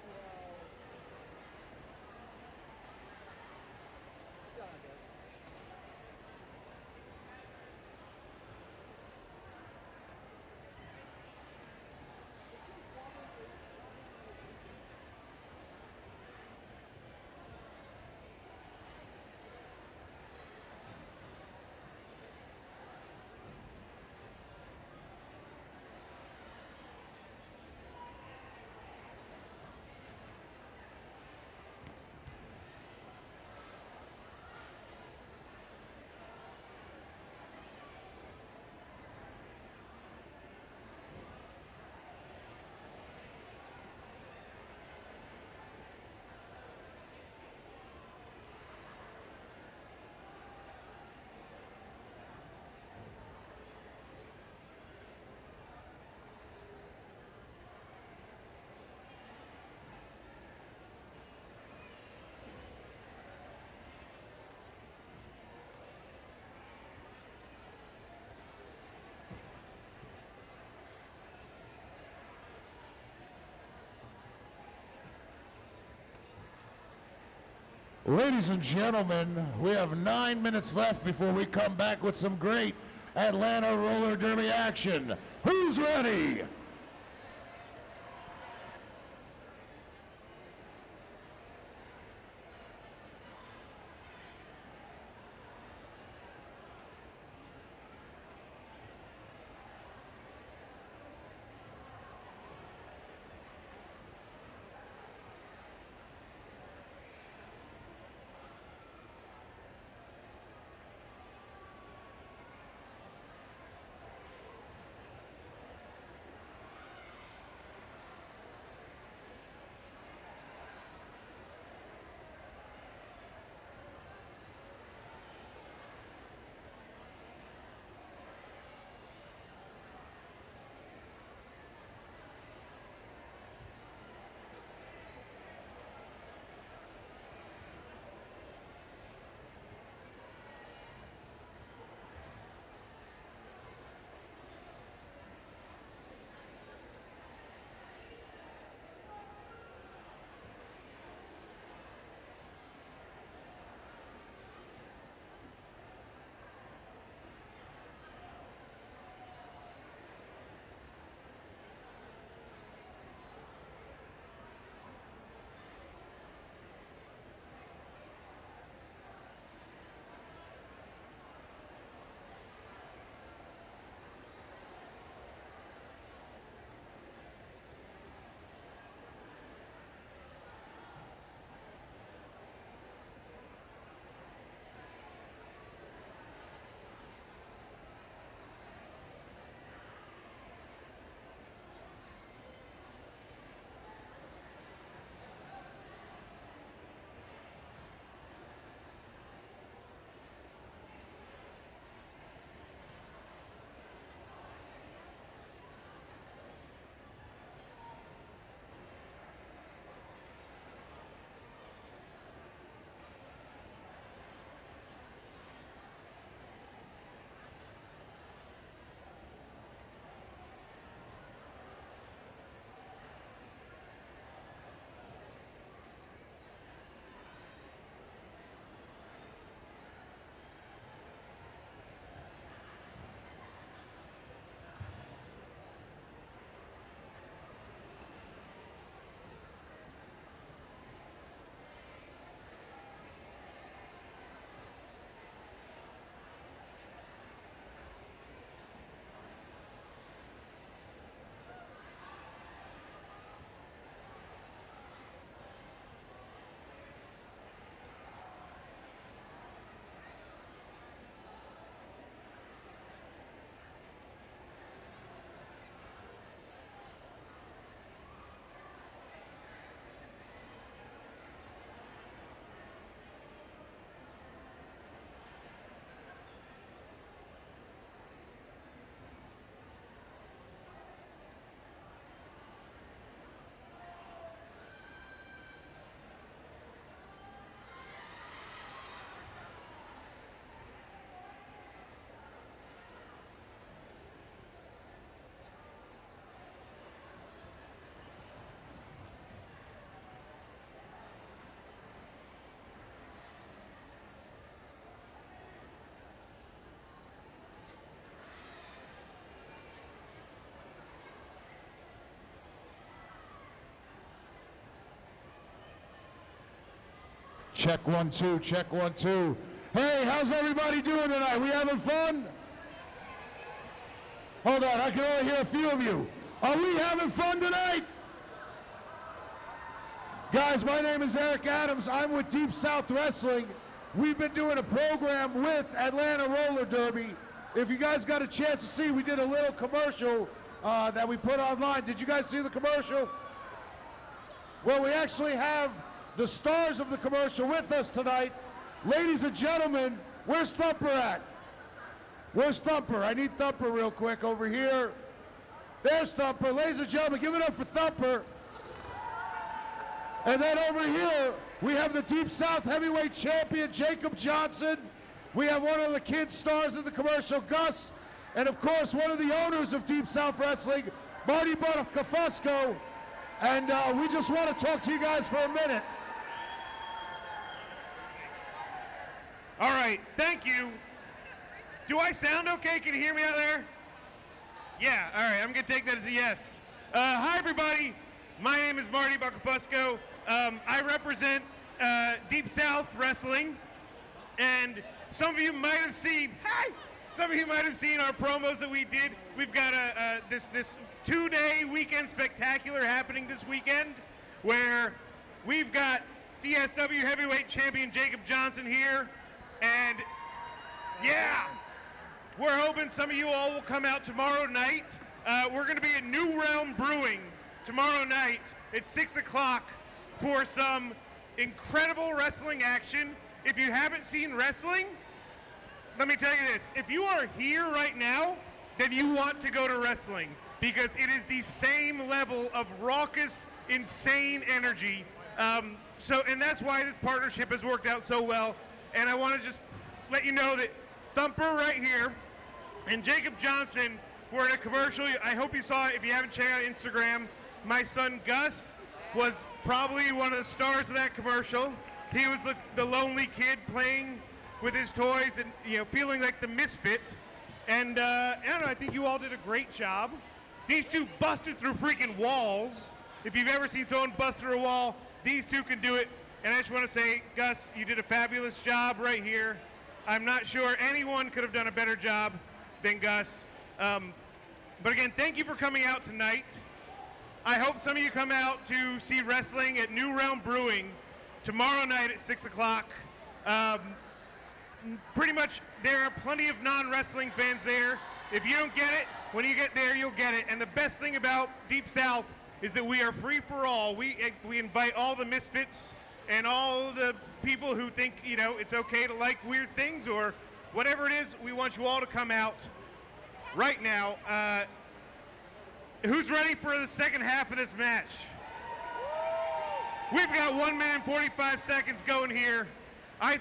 Well, see how it goes. Ladies and gentlemen, we have 9 minutes left before we come back with some great Atlanta roller derby action. Who's ready? Check 1 2, check 1 2. Hey, how's everybody doing tonight? We having fun? Hold on, I can only hear a few of you. Are we having fun tonight? Guys, my name is Eric Adams. I'm with Deep South Wrestling. We've been doing a program with Atlanta Roller Derby. If you guys got a chance to see, we did a little commercial that we put online. Did you guys see the commercial? Well, we actually have the stars of the commercial with us tonight. Ladies and gentlemen, where's Thumper at? Where's Thumper? I need Thumper real quick over here. There's Thumper. Ladies and gentlemen, give it up for Thumper. And then over here, we have the Deep South Heavyweight Champion, Jacob Johnson. We have one of the kid stars in the commercial, Gus. And of course, one of the owners of Deep South Wrestling, Marty Kafusco. And we just want to talk to you guys for a minute. All right, thank you. Do I sound okay? Can you hear me out there? Yeah, all right, I'm gonna take that as a yes. Hi everybody, my name is Marty Kafusco. I represent Deep South Wrestling, and some of you might have seen, some of you might have seen our promos that we did. We've got this 2-day weekend spectacular happening this weekend, where we've got DSW Heavyweight Champion Jacob Johnson here, and yeah, we're hoping some of you all will come out tomorrow night. We're going to be at New Realm Brewing tomorrow night at 6 o'clock for some incredible wrestling action. If you haven't seen wrestling, let me tell you this. If you are here right now, then you want to go to wrestling, because it is the same level of raucous, insane energy. And that's why this partnership has worked out so well. And I want to just let you know that Thumper right here and Jacob Johnson were in a commercial. I hope you saw it. If you haven't checked out Instagram, my son Gus was probably one of the stars of that commercial. He was the lonely kid playing with his toys and feeling like the misfit. And I don't know, I think you all did a great job. These two busted through freaking walls. If you've ever seen someone bust through a wall, these two can do it. And I just want to say, Gus, you did a fabulous job right here. I'm not sure anyone could have done a better job than Gus. But again, thank you for coming out tonight. I hope some of you come out to see wrestling at New Realm Brewing tomorrow night at 6 o'clock. Pretty much, there are plenty of non-wrestling fans there. If you don't get it, when you get there, you'll get it. And the best thing about Deep South is that we are free for all. We invite all the misfits and all the people who think, it's okay to like weird things or whatever it is. We want you all to come out right now. Who's ready for the second half of this match? We've got 1 minute and 45 seconds going here. I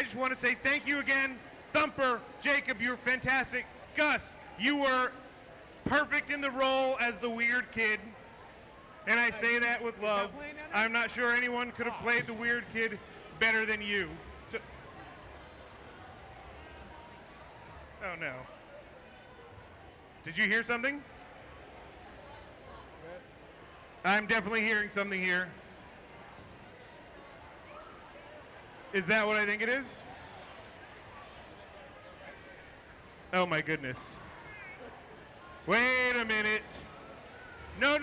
just want to say thank you again. Thumper, Jacob, you were fantastic. Gus, you were perfect in the role as the weird kid. And I say that with love. I'm not sure anyone could have played the weird kid better than you. So, oh no. Did you hear something? I'm definitely hearing something here. Is that what I think it is? Oh my goodness. Wait a minute. No.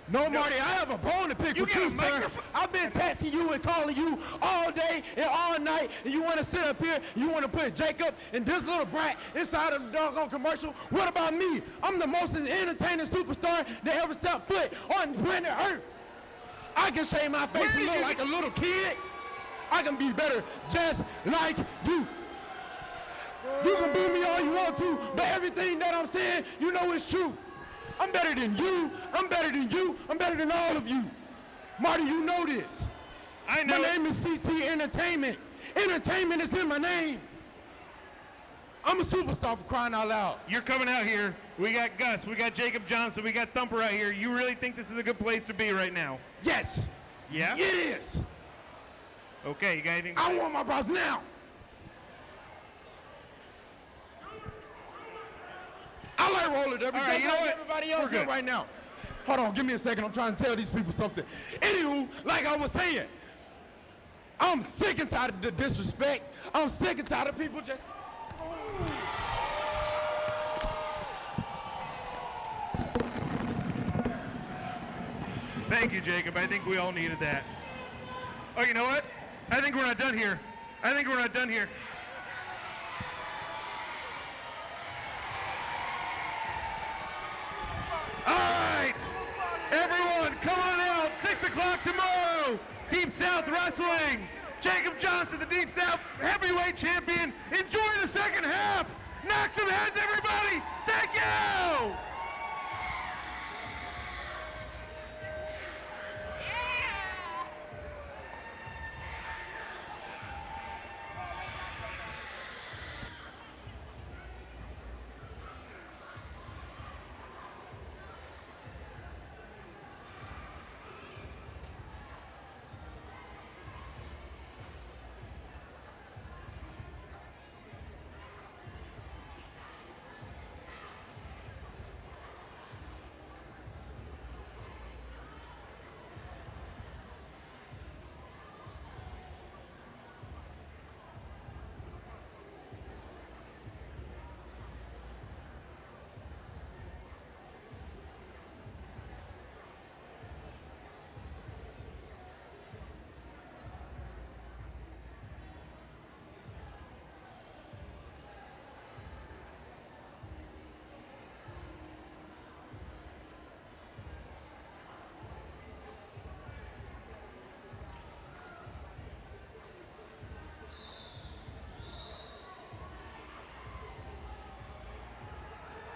No, Marty, I have a bone to pick with you, sir. I've been texting you and calling you all day and all night, and you want to sit up here, you want to put Jacob and this little brat inside of the doggone commercial. What about me? I'm the most entertaining superstar that ever stepped foot on planet Earth. I can shave my face and look like a little kid. I can be better just like you. You can beat me all you want to, but everything that I'm saying, you know is true. I'm better than you. I'm better than you. I'm better than all of you. Marty, you know this. I know. My name is CT Entertainment. Entertainment is in my name. I'm a superstar, for crying out loud. You're coming out here. We got Gus. We got Jacob Johnson. We got Thumper out here. You really think this is a good place to be right now? Yes. Yeah? It is. Okay, you got anything? I want my props now. I like roller derby. All right, you know what? Everybody else here right now. Hold on, give me a second. I'm trying to tell these people something. Anywho, like I was saying, I'm sick and tired of the disrespect. I'm sick and tired of people just. Thank you, Jacob. I think we all needed that. Oh, you know what? I think we're not done here. I think we're not done here. All right, everyone, come on out. 6 o'clock tomorrow. Deep South Wrestling. Jacob Johnson, the Deep South Heavyweight Champion. Enjoy the second half. Knock some heads, everybody. Thank you.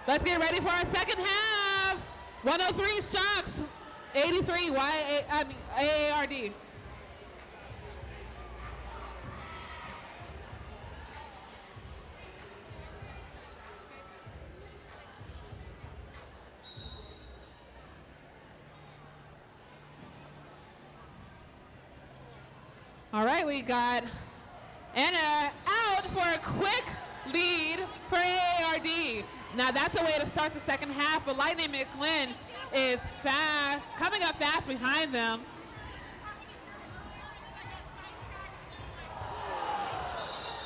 Let's get ready for our second half. 103 Shocks, 83 AARD. All right, we got Anna out for a quick lead for AARD. Now that's a way to start the second half, but Lightning McGlynn is fast, coming up fast behind them.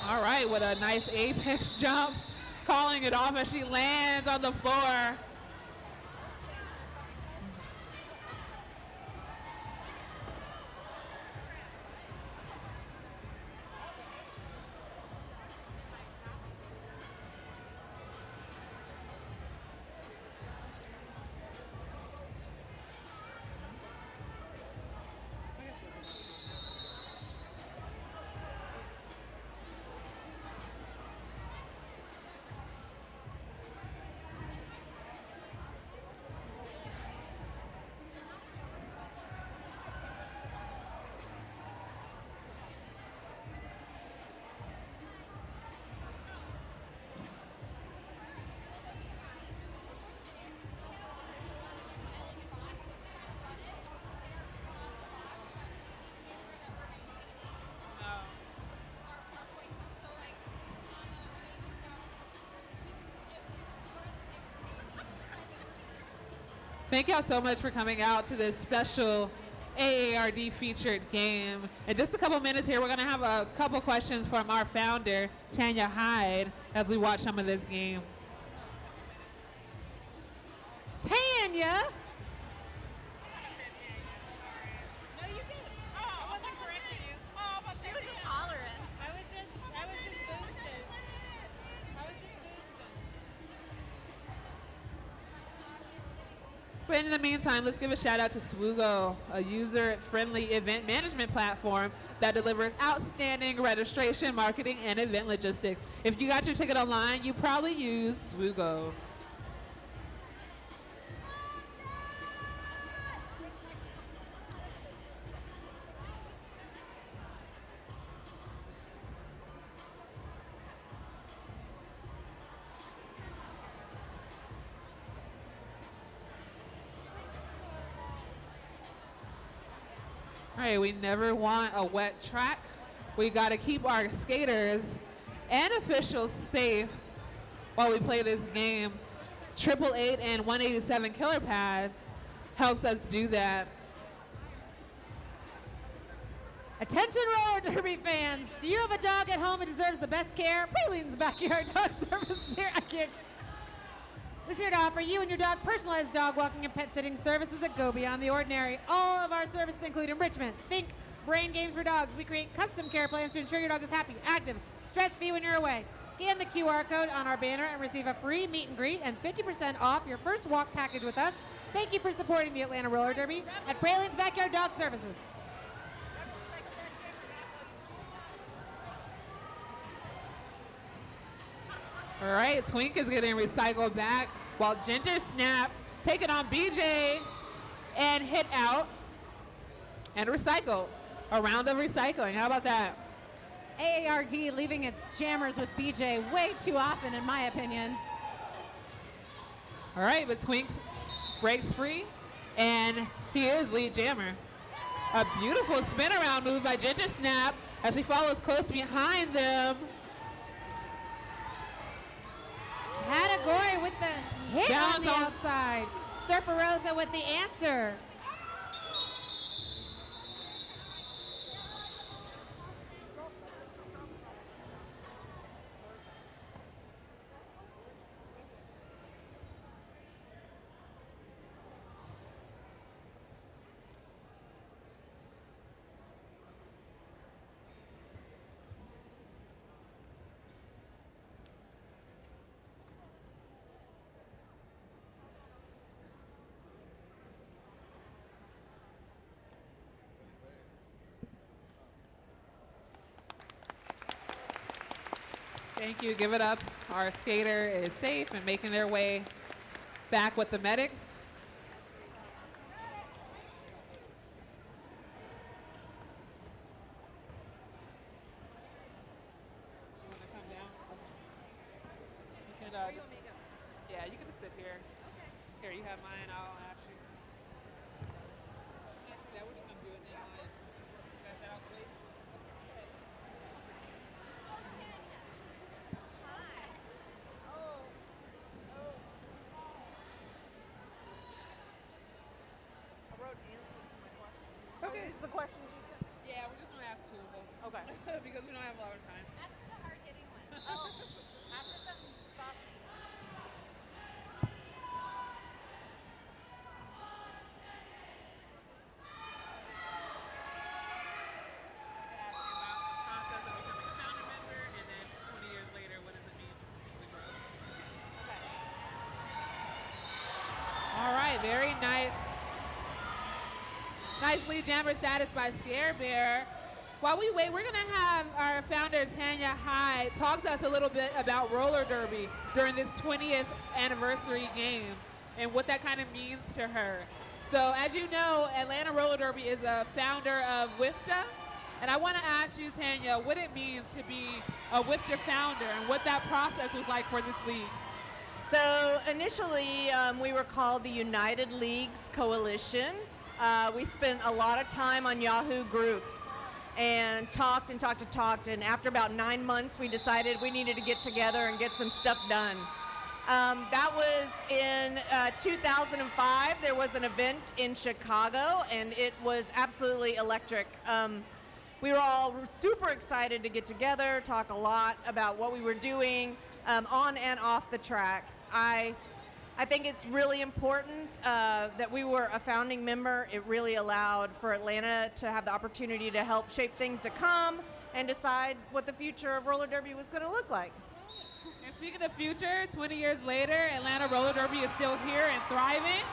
All right, what a nice apex jump, calling it off as she lands on the floor. Thank y'all so much for coming out to this special AARD featured game. In just a couple minutes here, we're gonna have a couple questions from our founder, Tanya Hyde, as we watch some of this game. Tanya! No, you didn't. Oh, I wasn't correcting you. Oh, but she was just hollering. I was just boosted. I was just boosted. But in the meantime, let's give a shout out to Swoogo, a user-friendly event management platform that delivers outstanding registration, marketing, and event logistics. If you got your ticket online, you probably use Swoogo. All right, we never want a wet track. We got to keep our skaters and officials safe while we play this game. 888 and 187 killer pads helps us do that. Attention roller derby fans, do you have a dog at home who deserves the best care? Praline's Backyard Dog Service is here. Is here to offer you and your dog personalized dog walking and pet sitting services that go beyond the ordinary. All of our services include enrichment, think, brain games for dogs. We create custom care plans to ensure your dog is happy, active, stress-free when you're away. Scan the QR code on our banner and receive a free meet and greet and 50% off your first walk package with us. Thank you for supporting the Atlanta Roller Derby at Praline's Backyard Dog Services. All right, Twink is getting recycled back while Ginger Snap taking on BJ and hit out and recycle. A round of recycling. How about that? AARD leaving its jammers with BJ way too often, in my opinion. All right, but Twink breaks free, and he is lead jammer. A beautiful spin around move by Ginger Snap as she follows close behind them. Category with the hit on the outside. Surfer Rosa with the answer. Thank you. Give it up. Our skater is safe and making their way back with the medics. You want to come down? You can just, yeah, you can just sit here. Okay. Here, you have mine. I'll ask you. I see that. We're just gonna do it now. Pass that out, please. Okay, this is the questions you sent. Yeah, we're just gonna ask two of them. Okay. Because we don't have a lot of time. Ask for the hard-hitting one. Oh, ask for something saucy. Ask you about the process of becoming a founder member, and then 20 years later, what does it mean to strategically grow? Okay. All right, very nice. Nice lead jammer status by Scare Bear. While we wait, we're going to have our founder, Tanya Hyde, talk to us a little bit about roller derby during this 20th anniversary game and what that kind of means to her. So as you know, Atlanta Roller Derby is a founder of WFTDA. And I want to ask you, Tanya, what it means to be a WFTDA founder and what that process was like for this league. So initially, we were called the United Leagues Coalition. We spent a lot of time on Yahoo groups and talked, and after about 9 months, we decided we needed to get together and get some stuff done. That was in 2005. There was an event in Chicago, and it was absolutely electric. We were all super excited to get together, talk a lot about what we were doing on and off the track. I think it's really important that we were a founding member. It really allowed for Atlanta to have the opportunity to help shape things to come and decide what the future of roller derby was going to look like. And speaking of future, 20 years later, Atlanta Roller Derby is still here and thriving.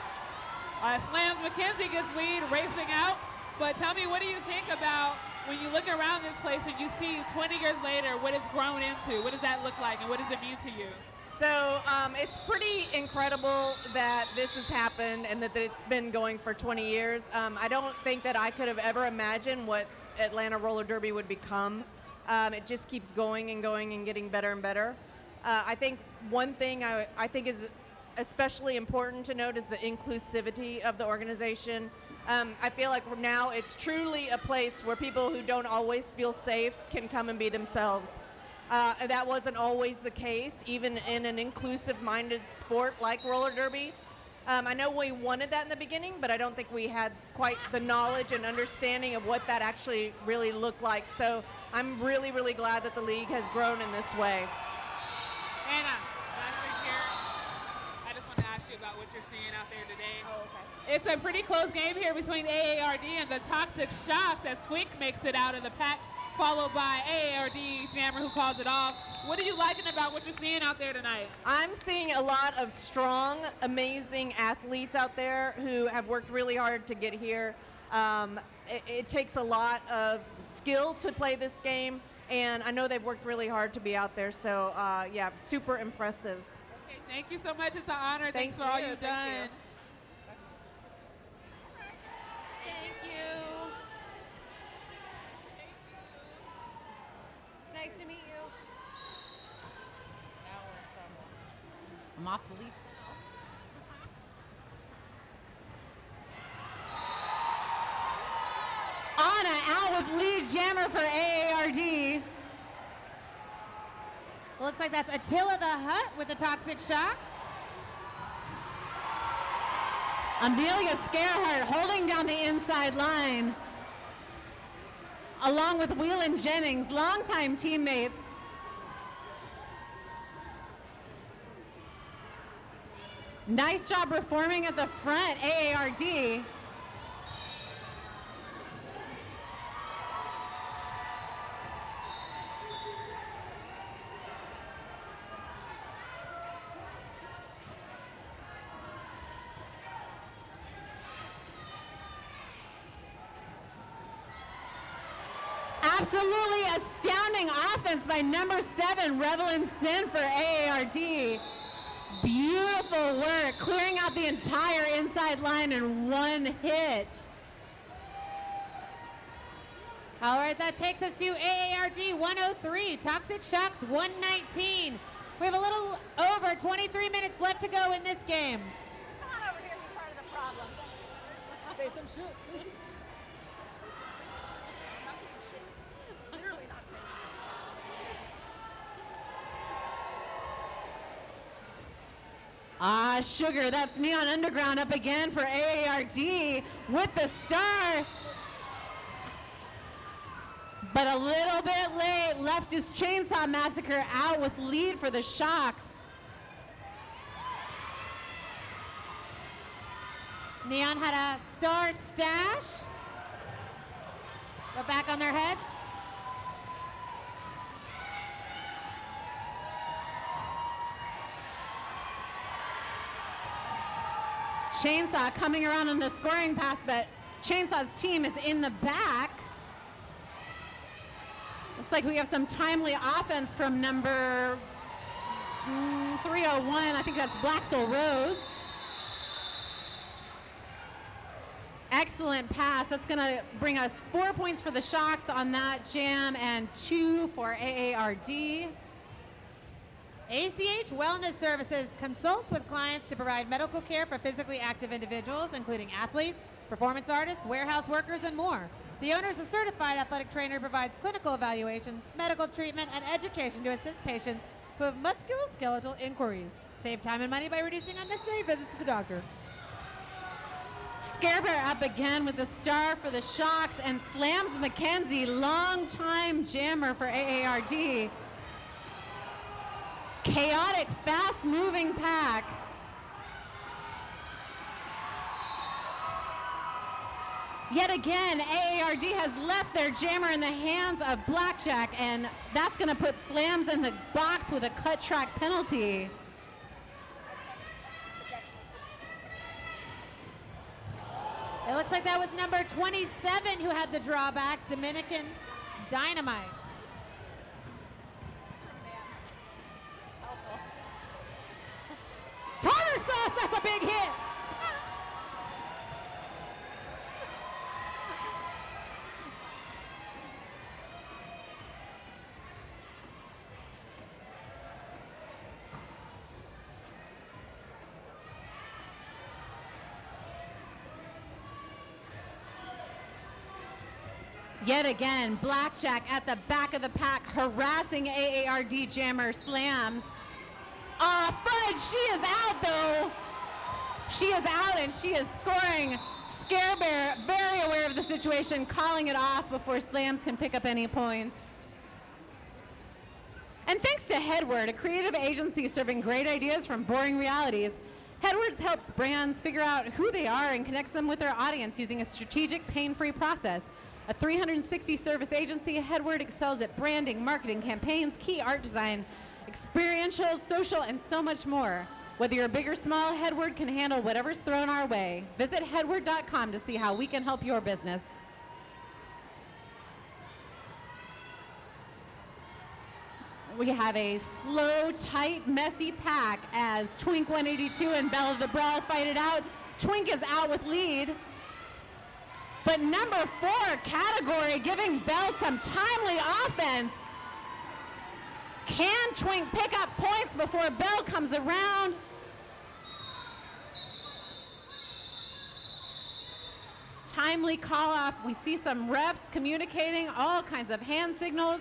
Slams McKenzie gets lead, racing out. But tell me, what do you think about when you look around this place and you see 20 years later what it's grown into? What does that look like and what does it mean to you? So it's pretty incredible that this has happened and that it's been going for 20 years. I don't think that I could have ever imagined what Atlanta Roller Derby would become. It just keeps going and going and getting better and better. I think one thing I think is especially important to note is the inclusivity of the organization. I feel like now it's truly a place where people who don't always feel safe can come and be themselves. That wasn't always the case, even in an inclusive-minded sport like roller derby. I know we wanted that in the beginning, but I don't think we had quite the knowledge and understanding of what that actually really looked like. So I'm really, really glad that the league has grown in this way. Anna, last thing here. I just want to ask you about what you're seeing out there today. Oh, okay. It's a pretty close game here between AARD and the Toxic Shocks as Twink makes it out of the pack, followed by AARD Jammer who calls it off. What are you liking about what you're seeing out there tonight? I'm seeing a lot of strong, amazing athletes out there who have worked really hard to get here. It takes a lot of skill to play this game, and I know they've worked really hard to be out there. So, yeah, super impressive. Okay, thank you so much. It's an honor. Thanks for all you've done. Thank you. It's nice to meet you. I'm off the leash now. Anna out with lead jammer for AARD. Looks like that's Attila the Hutt with the Toxic Shocks. Amelia Scarhart holding down the inside line, along with Whelan Jennings, longtime teammates. Nice job performing at the front, AARD. Absolutely astounding offense by number 7, Revelyn Sin for AARD. Beautiful work, clearing out the entire inside line in one hit. All right, that takes us to AARD 103, Toxic Shocks 119. We have a little over 23 minutes left to go in this game. Come on over here and be part of the problem. Say some shit. Literally not saying Sugar, that's Neon Underground up again for AARD with the star. But a little bit late, left his Chainsaw Massacre out with lead for the Shocks. Neon had a star stash. Go back on their head. Chainsaw coming around on the scoring pass, but Chainsaw's team is in the back. Looks like we have some timely offense from number 301. I think that's Blacksell Rose. Excellent pass. That's going to bring us 4 points for the Shocks on that jam and 2 for AARD. ACH Wellness Services consults with clients to provide medical care for physically active individuals, including athletes, performance artists, warehouse workers, and more. The owner is a certified athletic trainer who provides clinical evaluations, medical treatment, and education to assist patients who have musculoskeletal inquiries. Save time and money by reducing unnecessary visits to the doctor. Scarebear up again with the star for the Shocks, and slams McKenzie, longtime jammer for AARD. Chaotic, fast-moving pack. Yet again, AARD has left their jammer in the hands of Blackjack, and that's going to put slams in the box with a cut track penalty. It looks like that was number 27 who had the drawback, Dominican Dynamite. Tartar sauce, that's a big hit. Yet again, Blackjack at the back of the pack, harassing AARD jammer slams. Fudge, she is out though. She is out and she is scoring. Scare Bear, very aware of the situation, calling it off before Slams can pick up any points. And thanks to Headward, a creative agency serving great ideas from boring realities, Headward helps brands figure out who they are and connects them with their audience using a strategic, pain-free process. A 360 service agency, Headward excels at branding, marketing, campaigns, key art design, experiential, social, and so much more. Whether you're big or small, Headward can handle whatever's thrown our way. Visit headward.com to see how we can help your business. We have a slow, tight, messy pack as Twink 182 and Belle of the Brawl fight it out. Twink is out with lead. But number 4 category giving Belle some timely offense. Can Twink pick up points before Belle comes around? Timely call off. We see some refs communicating, all kinds of hand signals.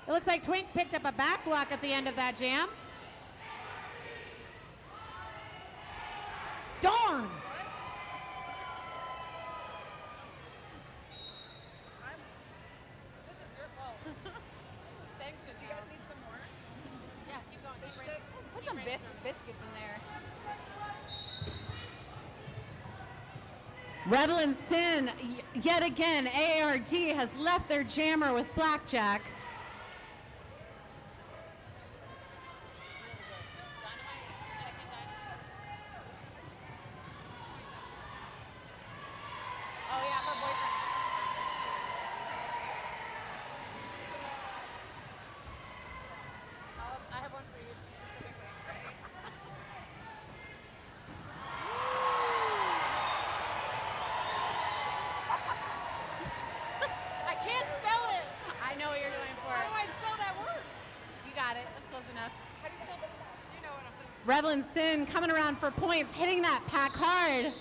It looks like Twink picked up a back block at the end of that jam. Darn! This is your fault. This is sanctioned. Do you guys need some more? Yeah, keep going. Fish Keep ready. sticks? Put some biscuits in there. Rebel and Sin, yet again, AARD has left their jammer with blackjack. Oh yeah, her boyfriend. I have one for you specifically. I can't spell it. I know what you're doing for. How do I spell that word? You got it. That's close enough. How do you spell it? You know what I'm saying. Rebel and Sin coming around for points, hitting that pack hard.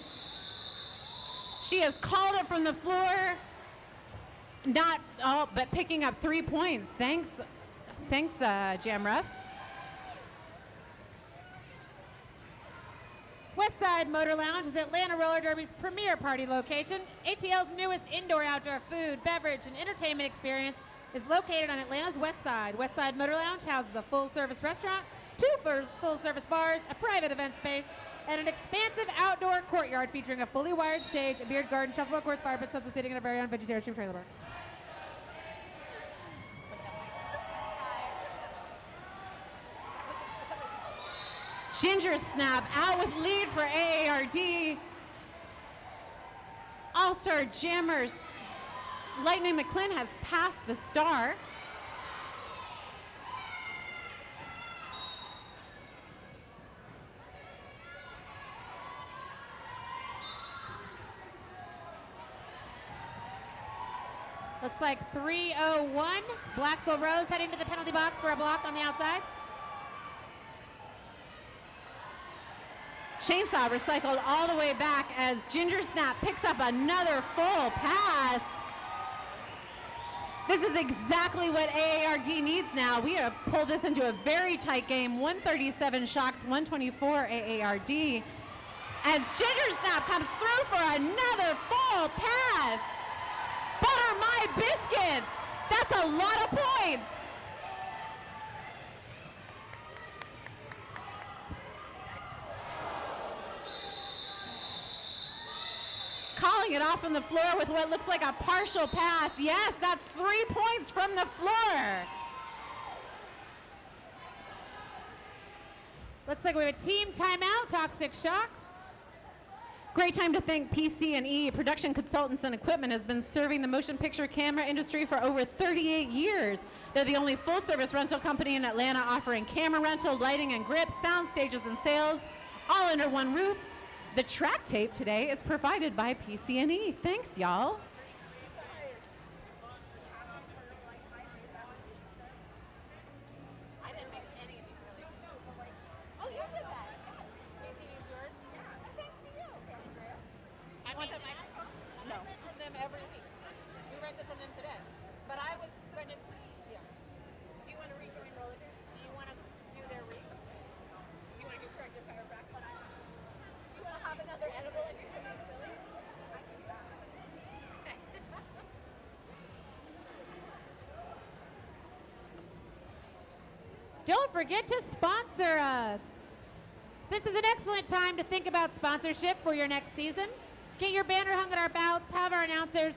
She has called it from the floor, but picking up 3 points. Thanks, Jam Ref. Westside Motor Lounge is Atlanta Roller Derby's premier party location. ATL's newest indoor-outdoor food, beverage, and entertainment experience is located on Atlanta's West Side. Westside Motor Lounge houses a full-service restaurant, 2 full-service bars, a private event space, and an expansive outdoor courtyard featuring a fully wired stage, a beard garden, shuffleboard courts, fire pit, sunset seating, and a very own vegetarian stream trailer park. Ginger Snap out with lead for AARD. All-Star Jammers. Lightning McClin has passed the star. Looks like 3:01. Blacksville Rose heading to the penalty box for a block on the outside. Chainsaw recycled all the way back as Ginger Snap picks up another full pass. This is exactly what AARD needs now. We have pulled this into a very tight game. 137 Shocks, 124 AARD. As Ginger Snap comes through for another full pass. Butter my biscuits. That's a lot of points. Calling it off on the floor with what looks like a partial pass. Yes, that's 3 points from the floor. Looks like we have a team timeout, Toxic Shocks. Great time to thank PC&E. Production Consultants and Equipment has been serving the motion picture camera industry for over 38 years. They're the only full-service rental company in Atlanta offering camera rental, lighting and grip, sound stages and sales, all under one roof. The track tape today is provided by PC&E. Thanks, y'all. I didn't make any of these relationships. Oh, you did that? You see these yours? Yeah. And thanks to you. Okay, Andrea. Do you want the microphone? I rent from them every week. We rented from them today. But I was rented. Yeah. Do you want to rejoin roller derby? Do you want to do their ring? Do you want to do corrective chiropractic? Do you want to have another edible and do something silly? I can do that. Don't forget to sponsor us. This is an excellent time to think about sponsorship for your next season. Get your banner hung at our bouts, have our announcers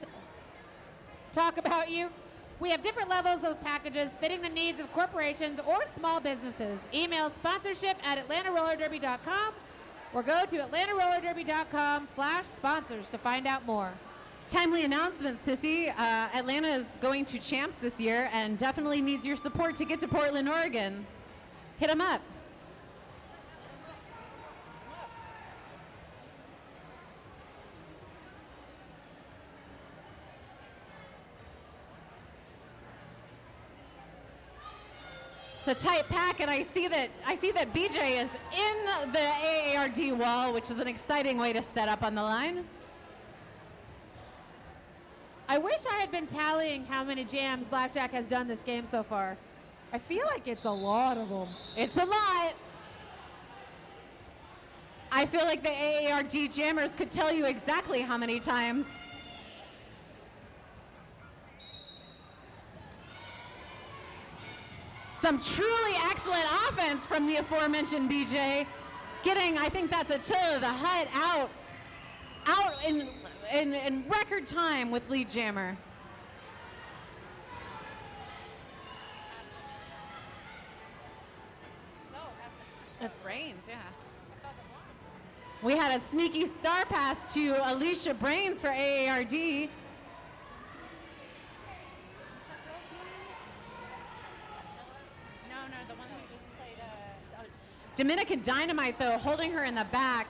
talk about you. We have different levels of packages fitting the needs of corporations or small businesses. Email sponsorship@atlantarollerderby.com or go to atlantarollerderby.com/sponsors to find out more. Timely announcement, Sissy. Atlanta is going to champs this year and definitely needs your support to get to Portland, Oregon. Hit them up. It's a tight pack, and I see that BJ is in the AARD wall, which is an exciting way to set up on the line. I wish I had been tallying how many jams Blackjack has done this game so far. I feel like it's a lot of them. It's a lot. I feel like the AARD jammers could tell you exactly how many times. Some truly excellent offense from the aforementioned BJ. Getting, I think that's a Attila the Hut out in record time with lead jammer. That's Brains, yeah. We had a sneaky star pass to Alicia Brains for AARD. No, the one who just played. Dominican Dynamite, though, holding her in the back.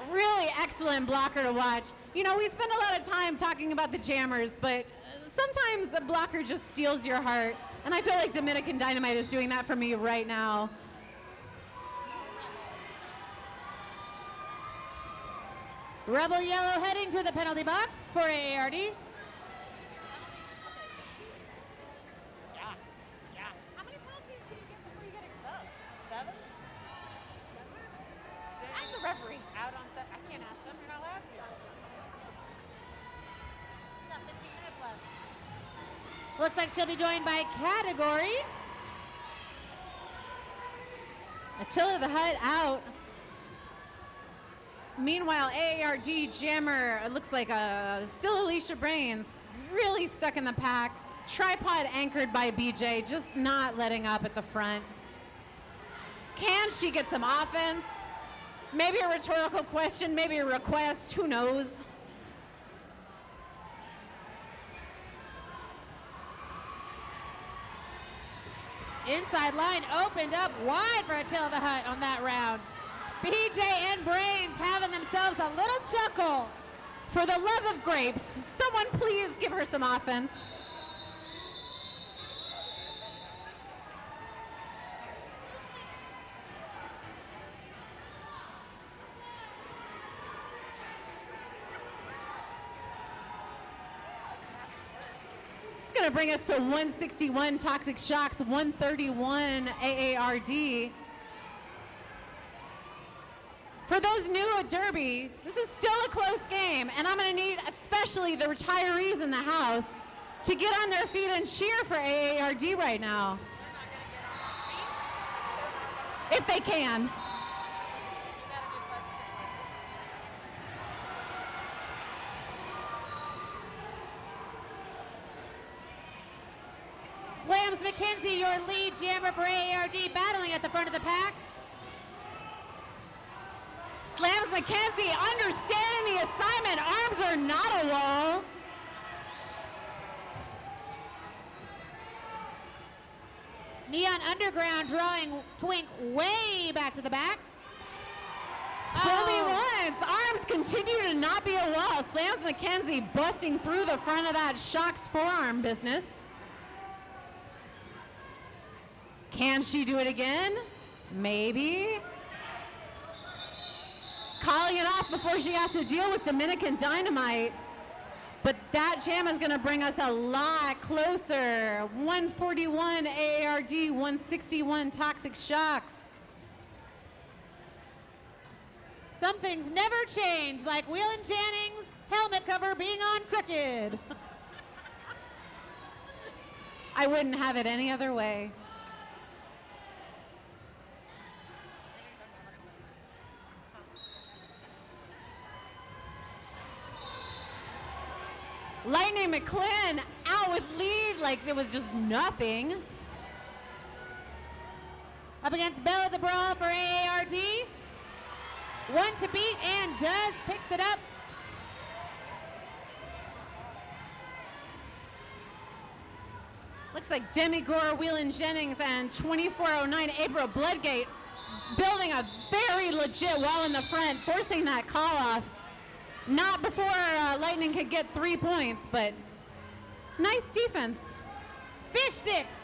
Really excellent blocker to watch. You know, we spend a lot of time talking about the jammers, but sometimes a blocker just steals your heart. And I feel like Dominican Dynamite is doing that for me right now. Rebel Yellow heading to the penalty box for AARD. How many penalties can you get before you get exposed? 7? Ask the referee. Out on set. I can't ask them. You're not allowed to. She's got 15 minutes left. Looks like she'll be joined by category. Attila the Hut out. Meanwhile, AARD jammer, it looks like still Alicia Brains, really stuck in the pack. Tripod anchored by BJ, just not letting up at the front. Can she get some offense? Maybe a rhetorical question, maybe a request, who knows? Inside line opened up wide for Attila the Hut on that round. BJ and Brains having themselves a little chuckle. For the love of grapes, someone please give her some offense. It's going to bring us to 161 Toxic Shocks, 131 AARD. For those new at Derby, this is still a close game, and I'm going to need especially the retirees in the house to get on their feet and cheer for AARD right now. If they can. Slams McKenzie, your lead jammer for AARD, battling at the front of the pack. Slams McKenzie understanding the assignment. Arms are not a wall. Neon Underground drawing Twink way back to the back. Fool me once. Arms continue to not be a wall. Slams McKenzie busting through the front of that Shocks forearm business. Can she do it again? Maybe. calling it off before she has to deal with Dominican Dynamite. But that jam is going to bring us a lot closer. 141 AARD, 161 Toxic Shocks. Some things never change, like Waylon Jennings' helmet cover being on crooked. I wouldn't have it any other way. Lightning McClin out with lead like it was just nothing. Up against Bella the Brawl for AARD. One to beat and does, picks it up. Looks like Demi Gore, Whelan Jennings, and 2409 April Bloodgate building a very legit wall in the front, forcing that call off. Not before Lightning could get 3 points, but nice defense. Fish sticks.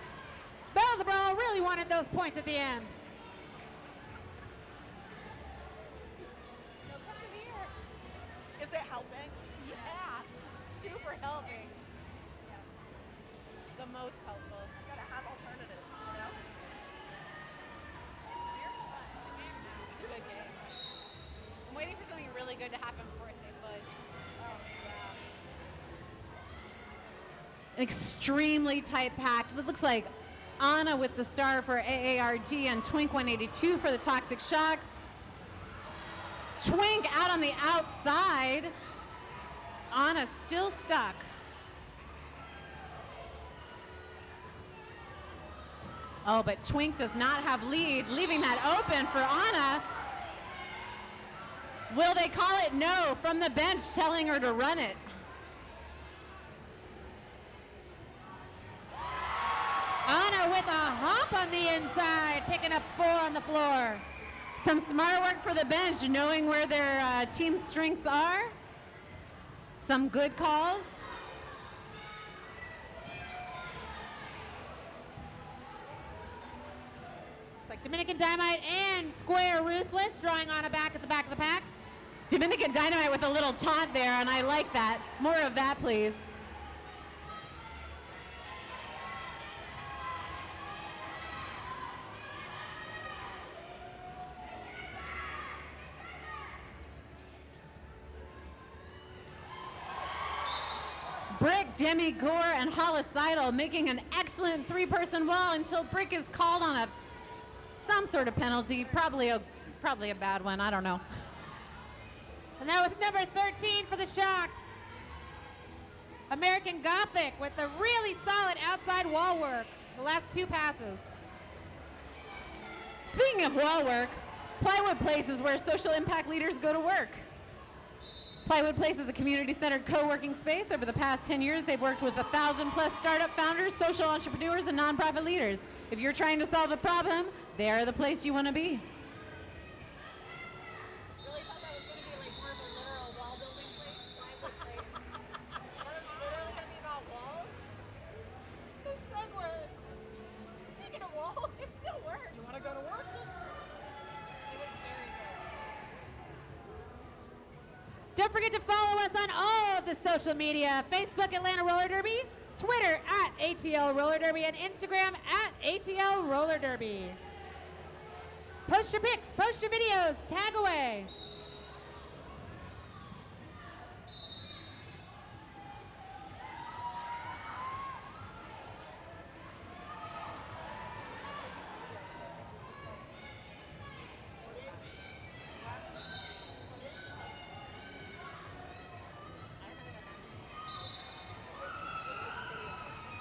Bella the Brawl really wanted those points at the end. Is it helping? Yeah, super helping. Yes. The most helpful. It's got to have alternatives, you know? It's very fun. It's a good game. I'm waiting for something really good to happen before I say fudge. Oh, yeah. An extremely tight pack. It looks like Anna with the star for AARD and Twink 182 for the Toxic Shocks. Twink out on the outside. Anna still stuck. Oh, but Twink does not have lead, leaving that open for Anna. Will they call it? No, from the bench telling her to run it. Anna with a hop on the inside, picking up 4 on the floor. Some smart work for the bench, knowing where their team strengths are. Some good calls. It's like Dominican Dynamite and Square Ruthless drawing Anna back at the back of the pack. Dominican Dynamite with a little taunt there, and I like that. More of that, please. Brick, Demi Gore, and Holicidal making an excellent 3-person wall until Brick is called on some sort of penalty, probably a bad one, I don't know. And that was number 13 for the Shocks. American Gothic with the really solid outside wall work. The last 2 passes. Speaking of wall work, Plywood Place is where social impact leaders go to work. Plywood Place is a community-centered co-working space. Over the past 10 years, they've worked with 1,000+ startup founders, social entrepreneurs, and nonprofit leaders. If you're trying to solve a problem, they are the place you want to be. Really thought that was going to be like more of a literal wall building place, plywood place. That was literally going to be about walls. This said we're speaking of walls, it still works. You want to go to work? It was very good. Don't forget to follow us on all of the social media. Facebook, Atlanta Roller Derby. Twitter, @ATL Roller Derby. And Instagram, @ATL Roller Derby. Post your pics, post your videos, tag away.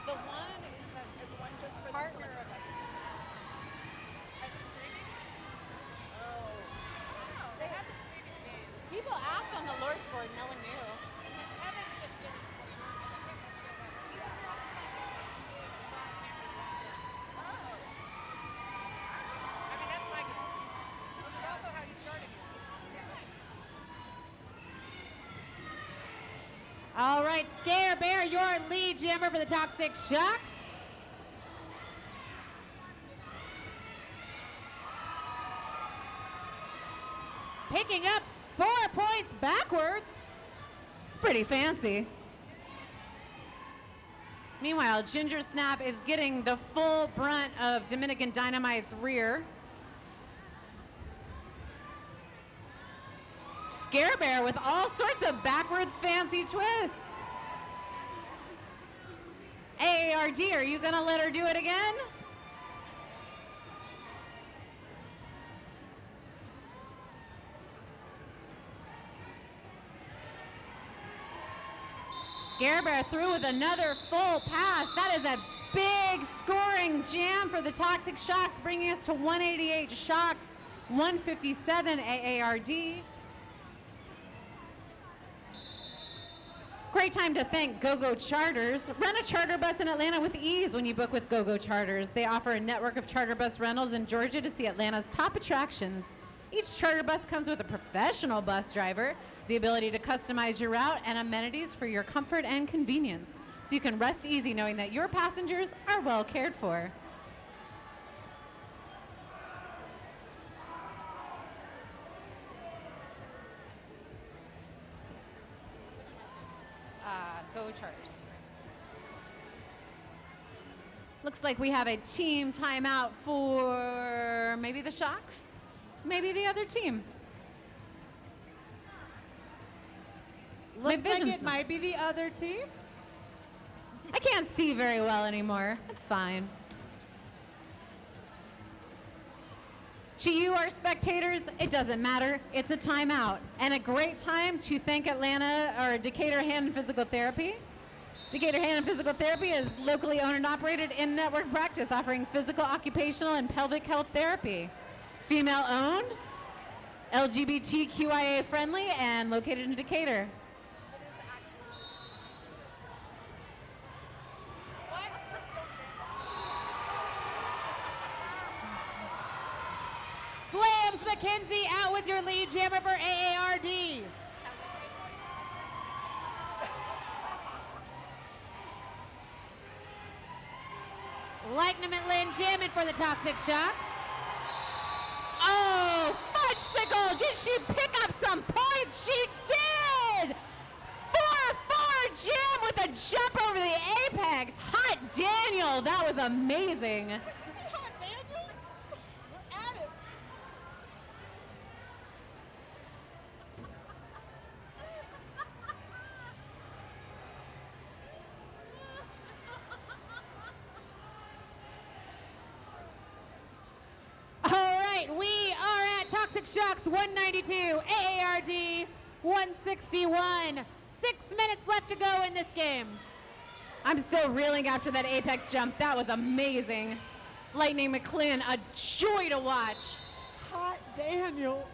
The one is one just for partner. They have the streaming game. People asked on the Lord's board, no one knew. Evan's just getting I mean, that's my guess. That's also how he started here. All right, Scare Bear, your lead jammer for the Toxic Shocks. Picking up backwards. It's pretty fancy. Meanwhile, Ginger Snap is getting the full brunt of Dominican Dynamite's rear. Scare Bear with all sorts of backwards fancy twists. AARD, are you gonna let her do it again? Scare Bear through with another full pass. That is a big scoring jam for the Toxic Shocks, bringing us to 188 Shocks, 157 AARD. Great time to thank GoGo Charters. Rent a charter bus in Atlanta with ease when you book with GoGo Charters. They offer a network of charter bus rentals in Georgia to see Atlanta's top attractions. Each charter bus comes with a professional bus driver, the ability to customize your route, and amenities for your comfort and convenience. So you can rest easy knowing that your passengers are well cared for. Go Charters. Looks like we have a team timeout for maybe the Shocks, maybe the other team. Looks like it might be the other team. I can't see very well anymore. That's fine. To you, our spectators, it doesn't matter. It's a timeout and a great time to thank Atlanta or Decatur Hand and Physical Therapy. Decatur Hand and Physical Therapy is locally owned and operated in-network practice offering physical, occupational, and pelvic health therapy. Female-owned, LGBTQIA friendly, and located in Decatur. Slams McKenzie out with your lead jammer for AARD. Lightning Lynn jamming for the Toxic Shocks. Oh, Fudgesicle, did she pick up some points? She did! 4-4 jam with a jump over the apex. Hot Daniel, that was amazing. Hot Daniel? We're at it. All right, we are at Toxic Shocks 192, AARD 161. 6 minutes left to go in this game. I'm still reeling after that apex jump. That was amazing. Lightning McLean, a joy to watch. Hot Daniel.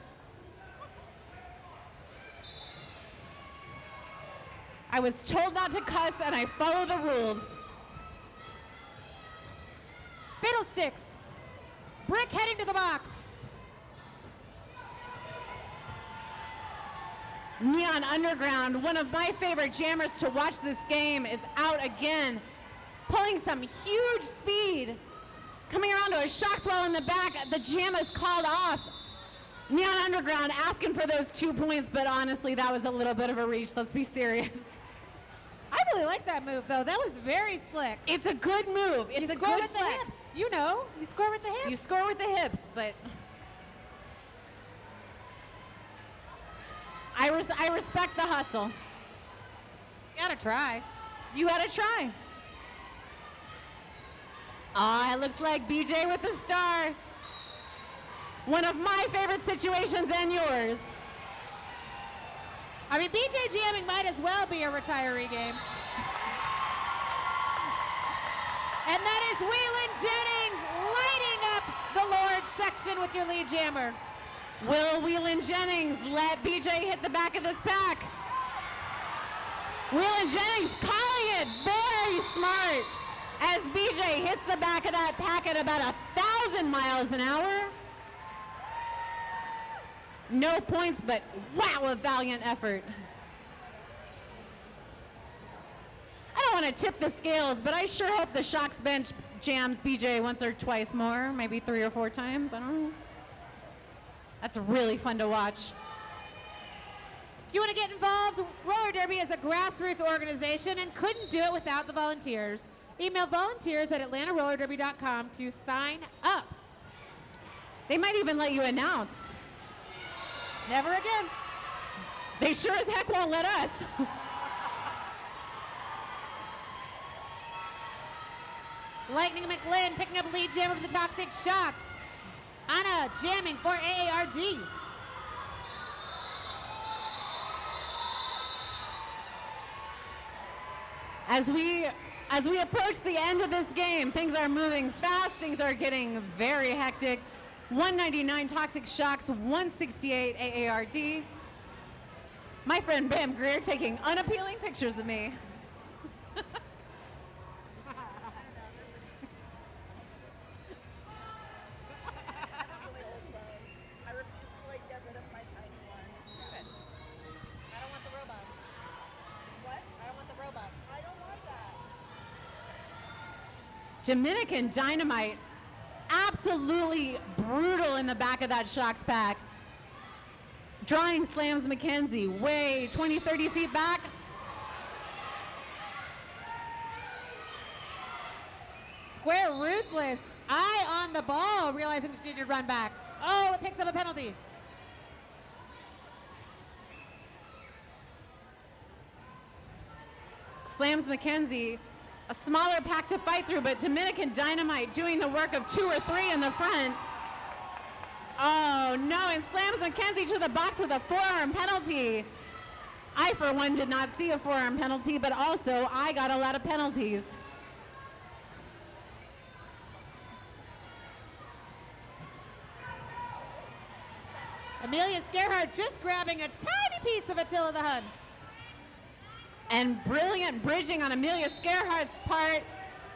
I was told not to cuss and I follow the rules. Fiddlesticks. Brick heading to the box. Neon Underground, one of my favorite jammers to watch this game, is out again, pulling some huge speed. Coming around to a shock swell in the back, the jam is called off. Neon Underground asking for those 2 points, but honestly, that was a little bit of a reach. Let's be serious. I really like that move, though. That was very slick. It's a good move. It's you a score good with flex. the hips. You know, you score with the hips. You score with the hips, but I respect the hustle. You gotta try. You gotta try. Ah, it looks like BJ with the star. One of my favorite situations and yours. I mean, BJ jamming might as well be a retiree game. And that is Wheelan Jennings lighting up the Lord's section with your lead jammer. Will Wheelan Jennings let BJ hit the back of this pack? Wheelan Jennings calling it very smart as BJ hits the back of that pack at about 1,000 miles an hour. No points, but wow, a valiant effort. I don't want to tip the scales, but I sure hope the Shocks bench jams BJ once or twice more, maybe 3 or 4 times, I don't know. That's really fun to watch. If you want to get involved, Roller Derby is a grassroots organization and couldn't do it without the volunteers. Email volunteers at atlantarollerderby.com to sign up. They might even let you announce. Never again. They sure as heck won't let us. Lightning McLean picking up lead jammer for the Toxic Shocks. Anna jamming for AARD. As we approach the end of this game, things are moving fast, things are getting very hectic. 199 Toxic Shocks, 168 AARD. My friend Bam Greer taking unappealing pictures of me. I refuse to like get rid of my tiny one. Good. I don't want the robots. What? I don't want the robots. I don't want that. Dominican Dynamite, absolutely brutal in the back of that Shocks pack. Drawing slams Mackenzie way 20, 30 feet back. Square Ruthless, eye on the ball, realizing she needed to run back. Oh, it picks up a penalty. Slams Mackenzie, a smaller pack to fight through, but Dominican Dynamite doing the work of 2 or 3 in the front. Oh no, and slams Mackenzie to the box with a forearm penalty. I, for one, did not see a forearm penalty, but also I got a lot of penalties. Amelia Scarhart just grabbing a tiny piece of Attila the Hun. And brilliant bridging on Amelia Scarhart's part.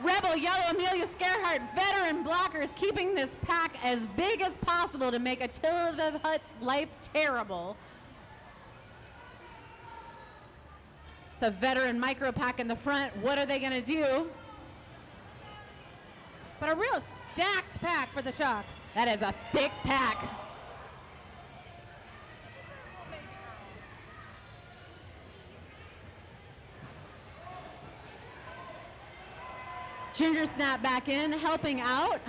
Rebel Yellow Amelia Scarhart, veteran blockers, keeping this pack as big as possible to make Attila the Hutt's life terrible. It's a veteran micro pack in the front. What are they going to do? But a real stacked pack for the Shocks. That is a thick pack. Ginger Snap back in, helping out.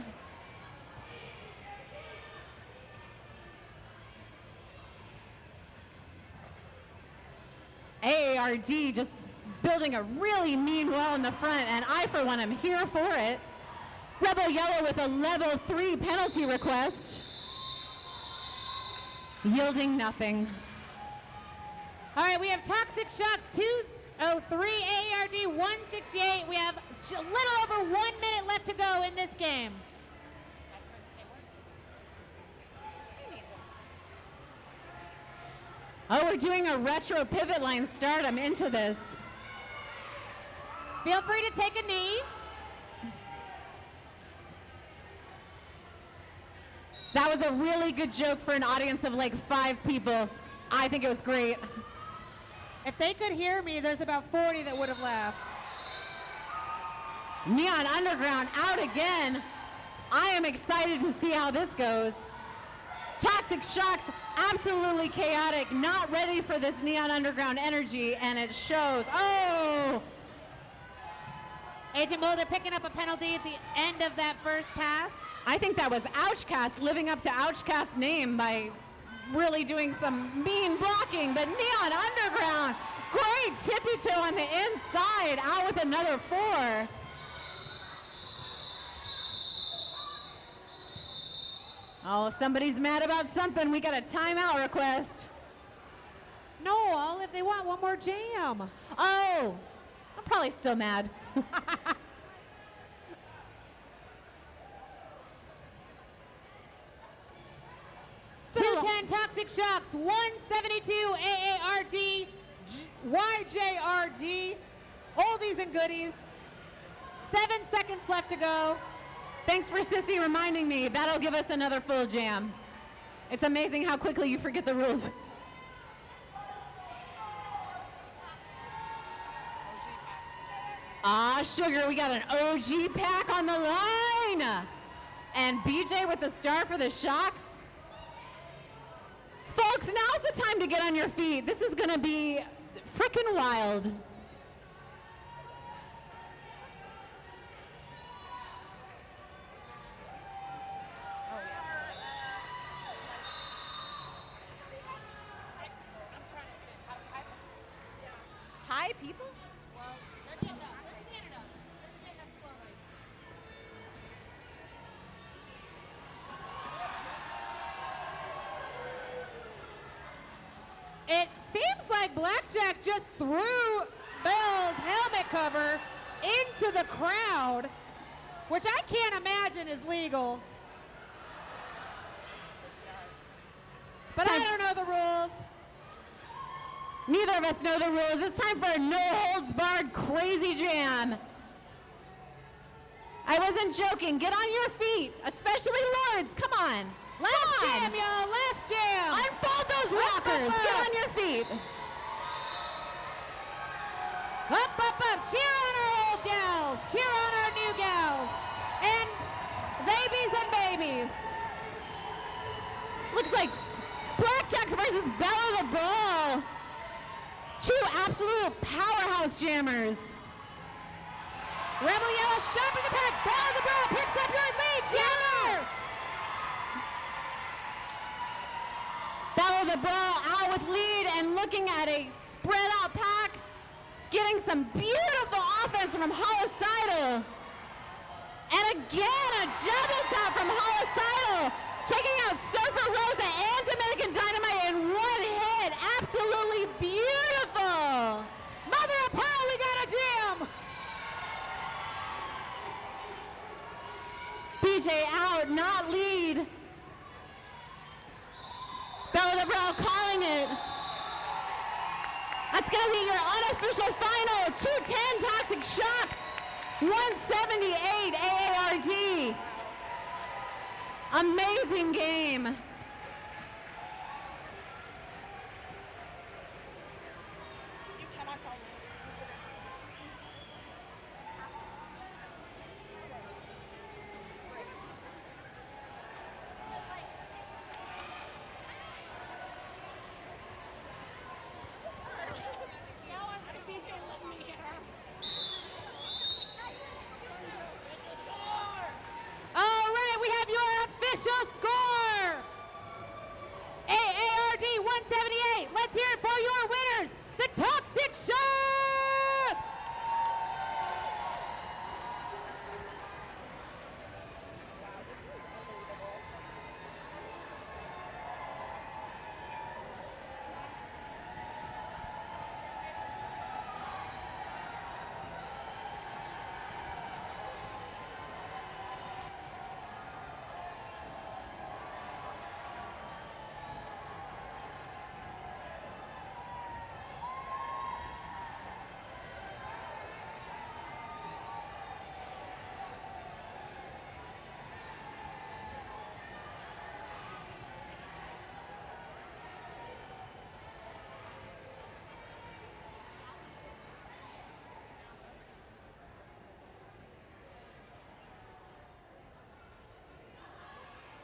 AARD just building a really mean wall in the front, and I, for one, am here for it. Rebel Yellow with a level 3 penalty request. Yielding nothing. All right, we have Toxic Shocks 203, AARD 168. We have a little over 1 minute left to go in this game. Oh, we're doing a retro pivot line start. I'm into this. Feel free to take a knee. That was a really good joke for an audience of like 5 people. I think it was great. If they could hear me, there's about 40 that would have laughed. Neon Underground out again. I am excited to see how this goes. Toxic Shocks, absolutely chaotic, not ready for this Neon Underground energy, and it shows. Oh! Agent Mulder picking up a penalty at the end of that first pass. I think that was Ouchcast living up to Ouchcast's name by really doing some mean blocking, but Neon Underground, great tippy toe on the inside, out with another 4. Oh, somebody's mad about something. We got a timeout request. No, Olive, they want one more jam. Oh, I'm probably still mad. 210 Toxic Shocks, 172 AARD, YJRD, oldies and goodies. 7 seconds left to go. Thanks for Sissy reminding me. That'll give us another full jam. It's amazing how quickly you forget the rules. Ah, sugar, we got an OG pack on the line. And BJ with the star for the Shocks. Folks, now's the the time to get on your feet. This is gonna be freaking wild. Hi, people. Well, they're getting up. They're standing up. They're standing up slowly. It seems like Blackjack just threw Belle's helmet cover into the crowd, which I can't imagine is legal. But I don't know the rules. Neither of us know the rules. It's time for a no-holds-barred crazy jam. I wasn't joking. Get on your feet, especially Lords. Come on. Last jam, y'all. Last jam. Unfold those rockers. Get on your feet. Up, up, up. Cheer on our old gals. Cheer on our new gals. And babies and babies. Looks like Blackjacks versus Bella the Bull. Two absolute powerhouse jammers. Rebel Yellow stopping the pack. Bella the Bull picks up your lead, jammer. Bella the Bull out with lead and looking at a spread out pack. Getting some beautiful offense from Homicidal. And again, a double tap from Homicidal. Checking out Surfer Rosa and Dominican Dynamite in one hit. Absolutely beautiful. Mother of pearl, we got a jam. BJ out, not lead. Bella the Bull calling it. That's going to be your unofficial final. 210 Toxic Shocks, 178 AARD. Amazing game. You cannot tell me. All right, we have your official score. AARD 178. Let's hear it for your winners, the Toxic Shocks.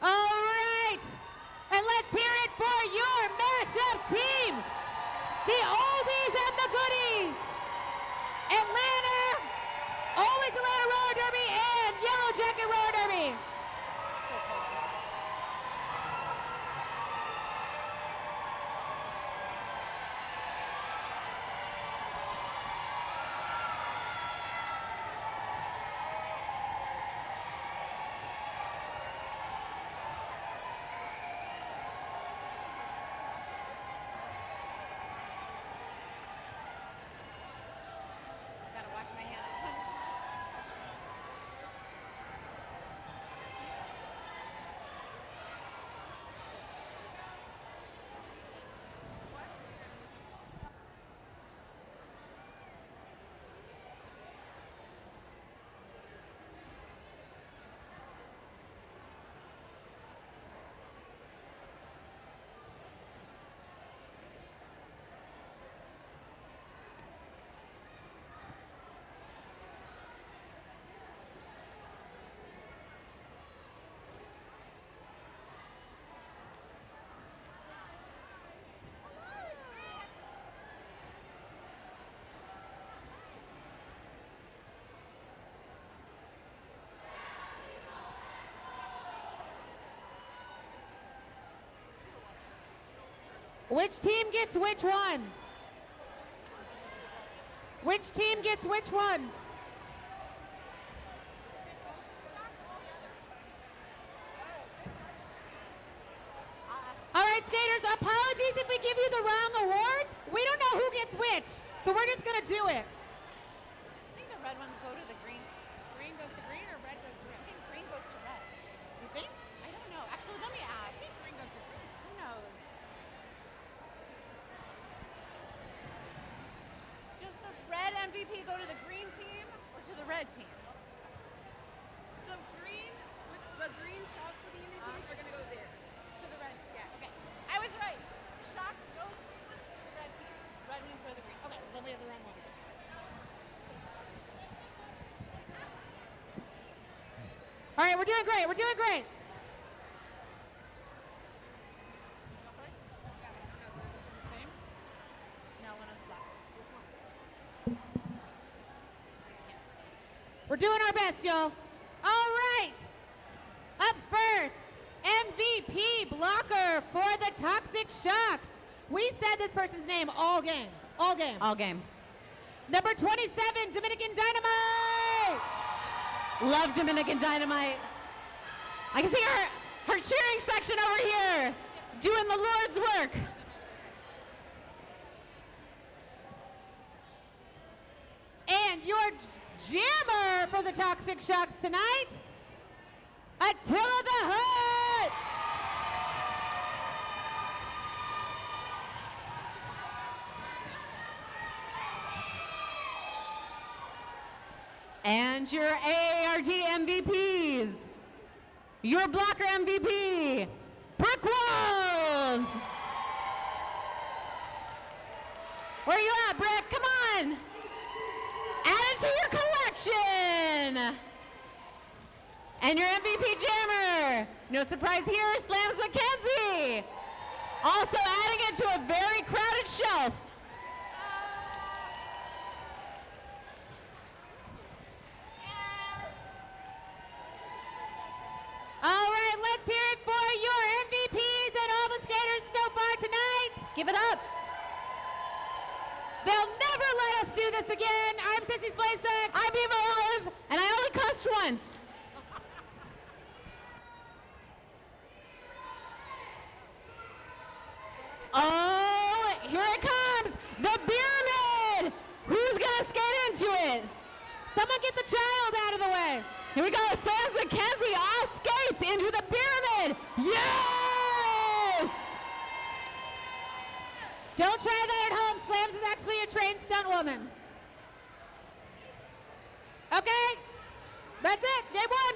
All right, and let's hear it for your Mashup team, the oldies and the goodies, Atlanta, always Atlanta Roller Derby and Yellow Jacket Roller Derby. Which team gets which one? Which team gets which one? All right, skaters, apologies if we give you the wrong awards. We don't know who gets which, so we're just gonna do it. I think the red ones go to the green. Green goes to green or red goes to red? I think green goes to red. You think? I don't know. Actually, let me ask. I think green goes to green. Who knows? Does the red MVP go to the green team or to the red team? The green shots looking MVPs are gonna go there. To the red team. Yeah. Okay. I was right. Shock goes to the red team. Red ones go to the green. Okay. Then we have the wrong ones. All right, we're doing great. We're doing great. Same? No, one is black. We're doing our best, y'all. All right. Up first, MVP blocker for the Toxic Shocks. We said this person's name all game. All game. All game. Number 27, Dominican Dynamite. Love Dominican Dynamite. I can see her cheering section over here doing the Lord's work. And your jammer for the Toxic Shocks tonight, Attila the Hood. And your AARD MVPs. Your blocker MVP, Brick Walls. Where you at, Brick? Come on. Add it to your collection. And your MVP jammer. No surprise here, Slams McKenzie. Also adding it to a very crowded shelf. All right, let's hear it for your MVPs and all the skaters so far tonight. Give it up. They'll never let us do this again. I'm Sissy Spacek. I'm Eva Olive, and I only cussed once. Oh, here it comes. The pyramid. Who's gonna skate into it? Someone get the child out of the way. Here we go. Slams McKenzie all skates into the pyramid. Yes! Don't try that at home. Slams is actually a trained stunt woman. Okay, that's it. Game one.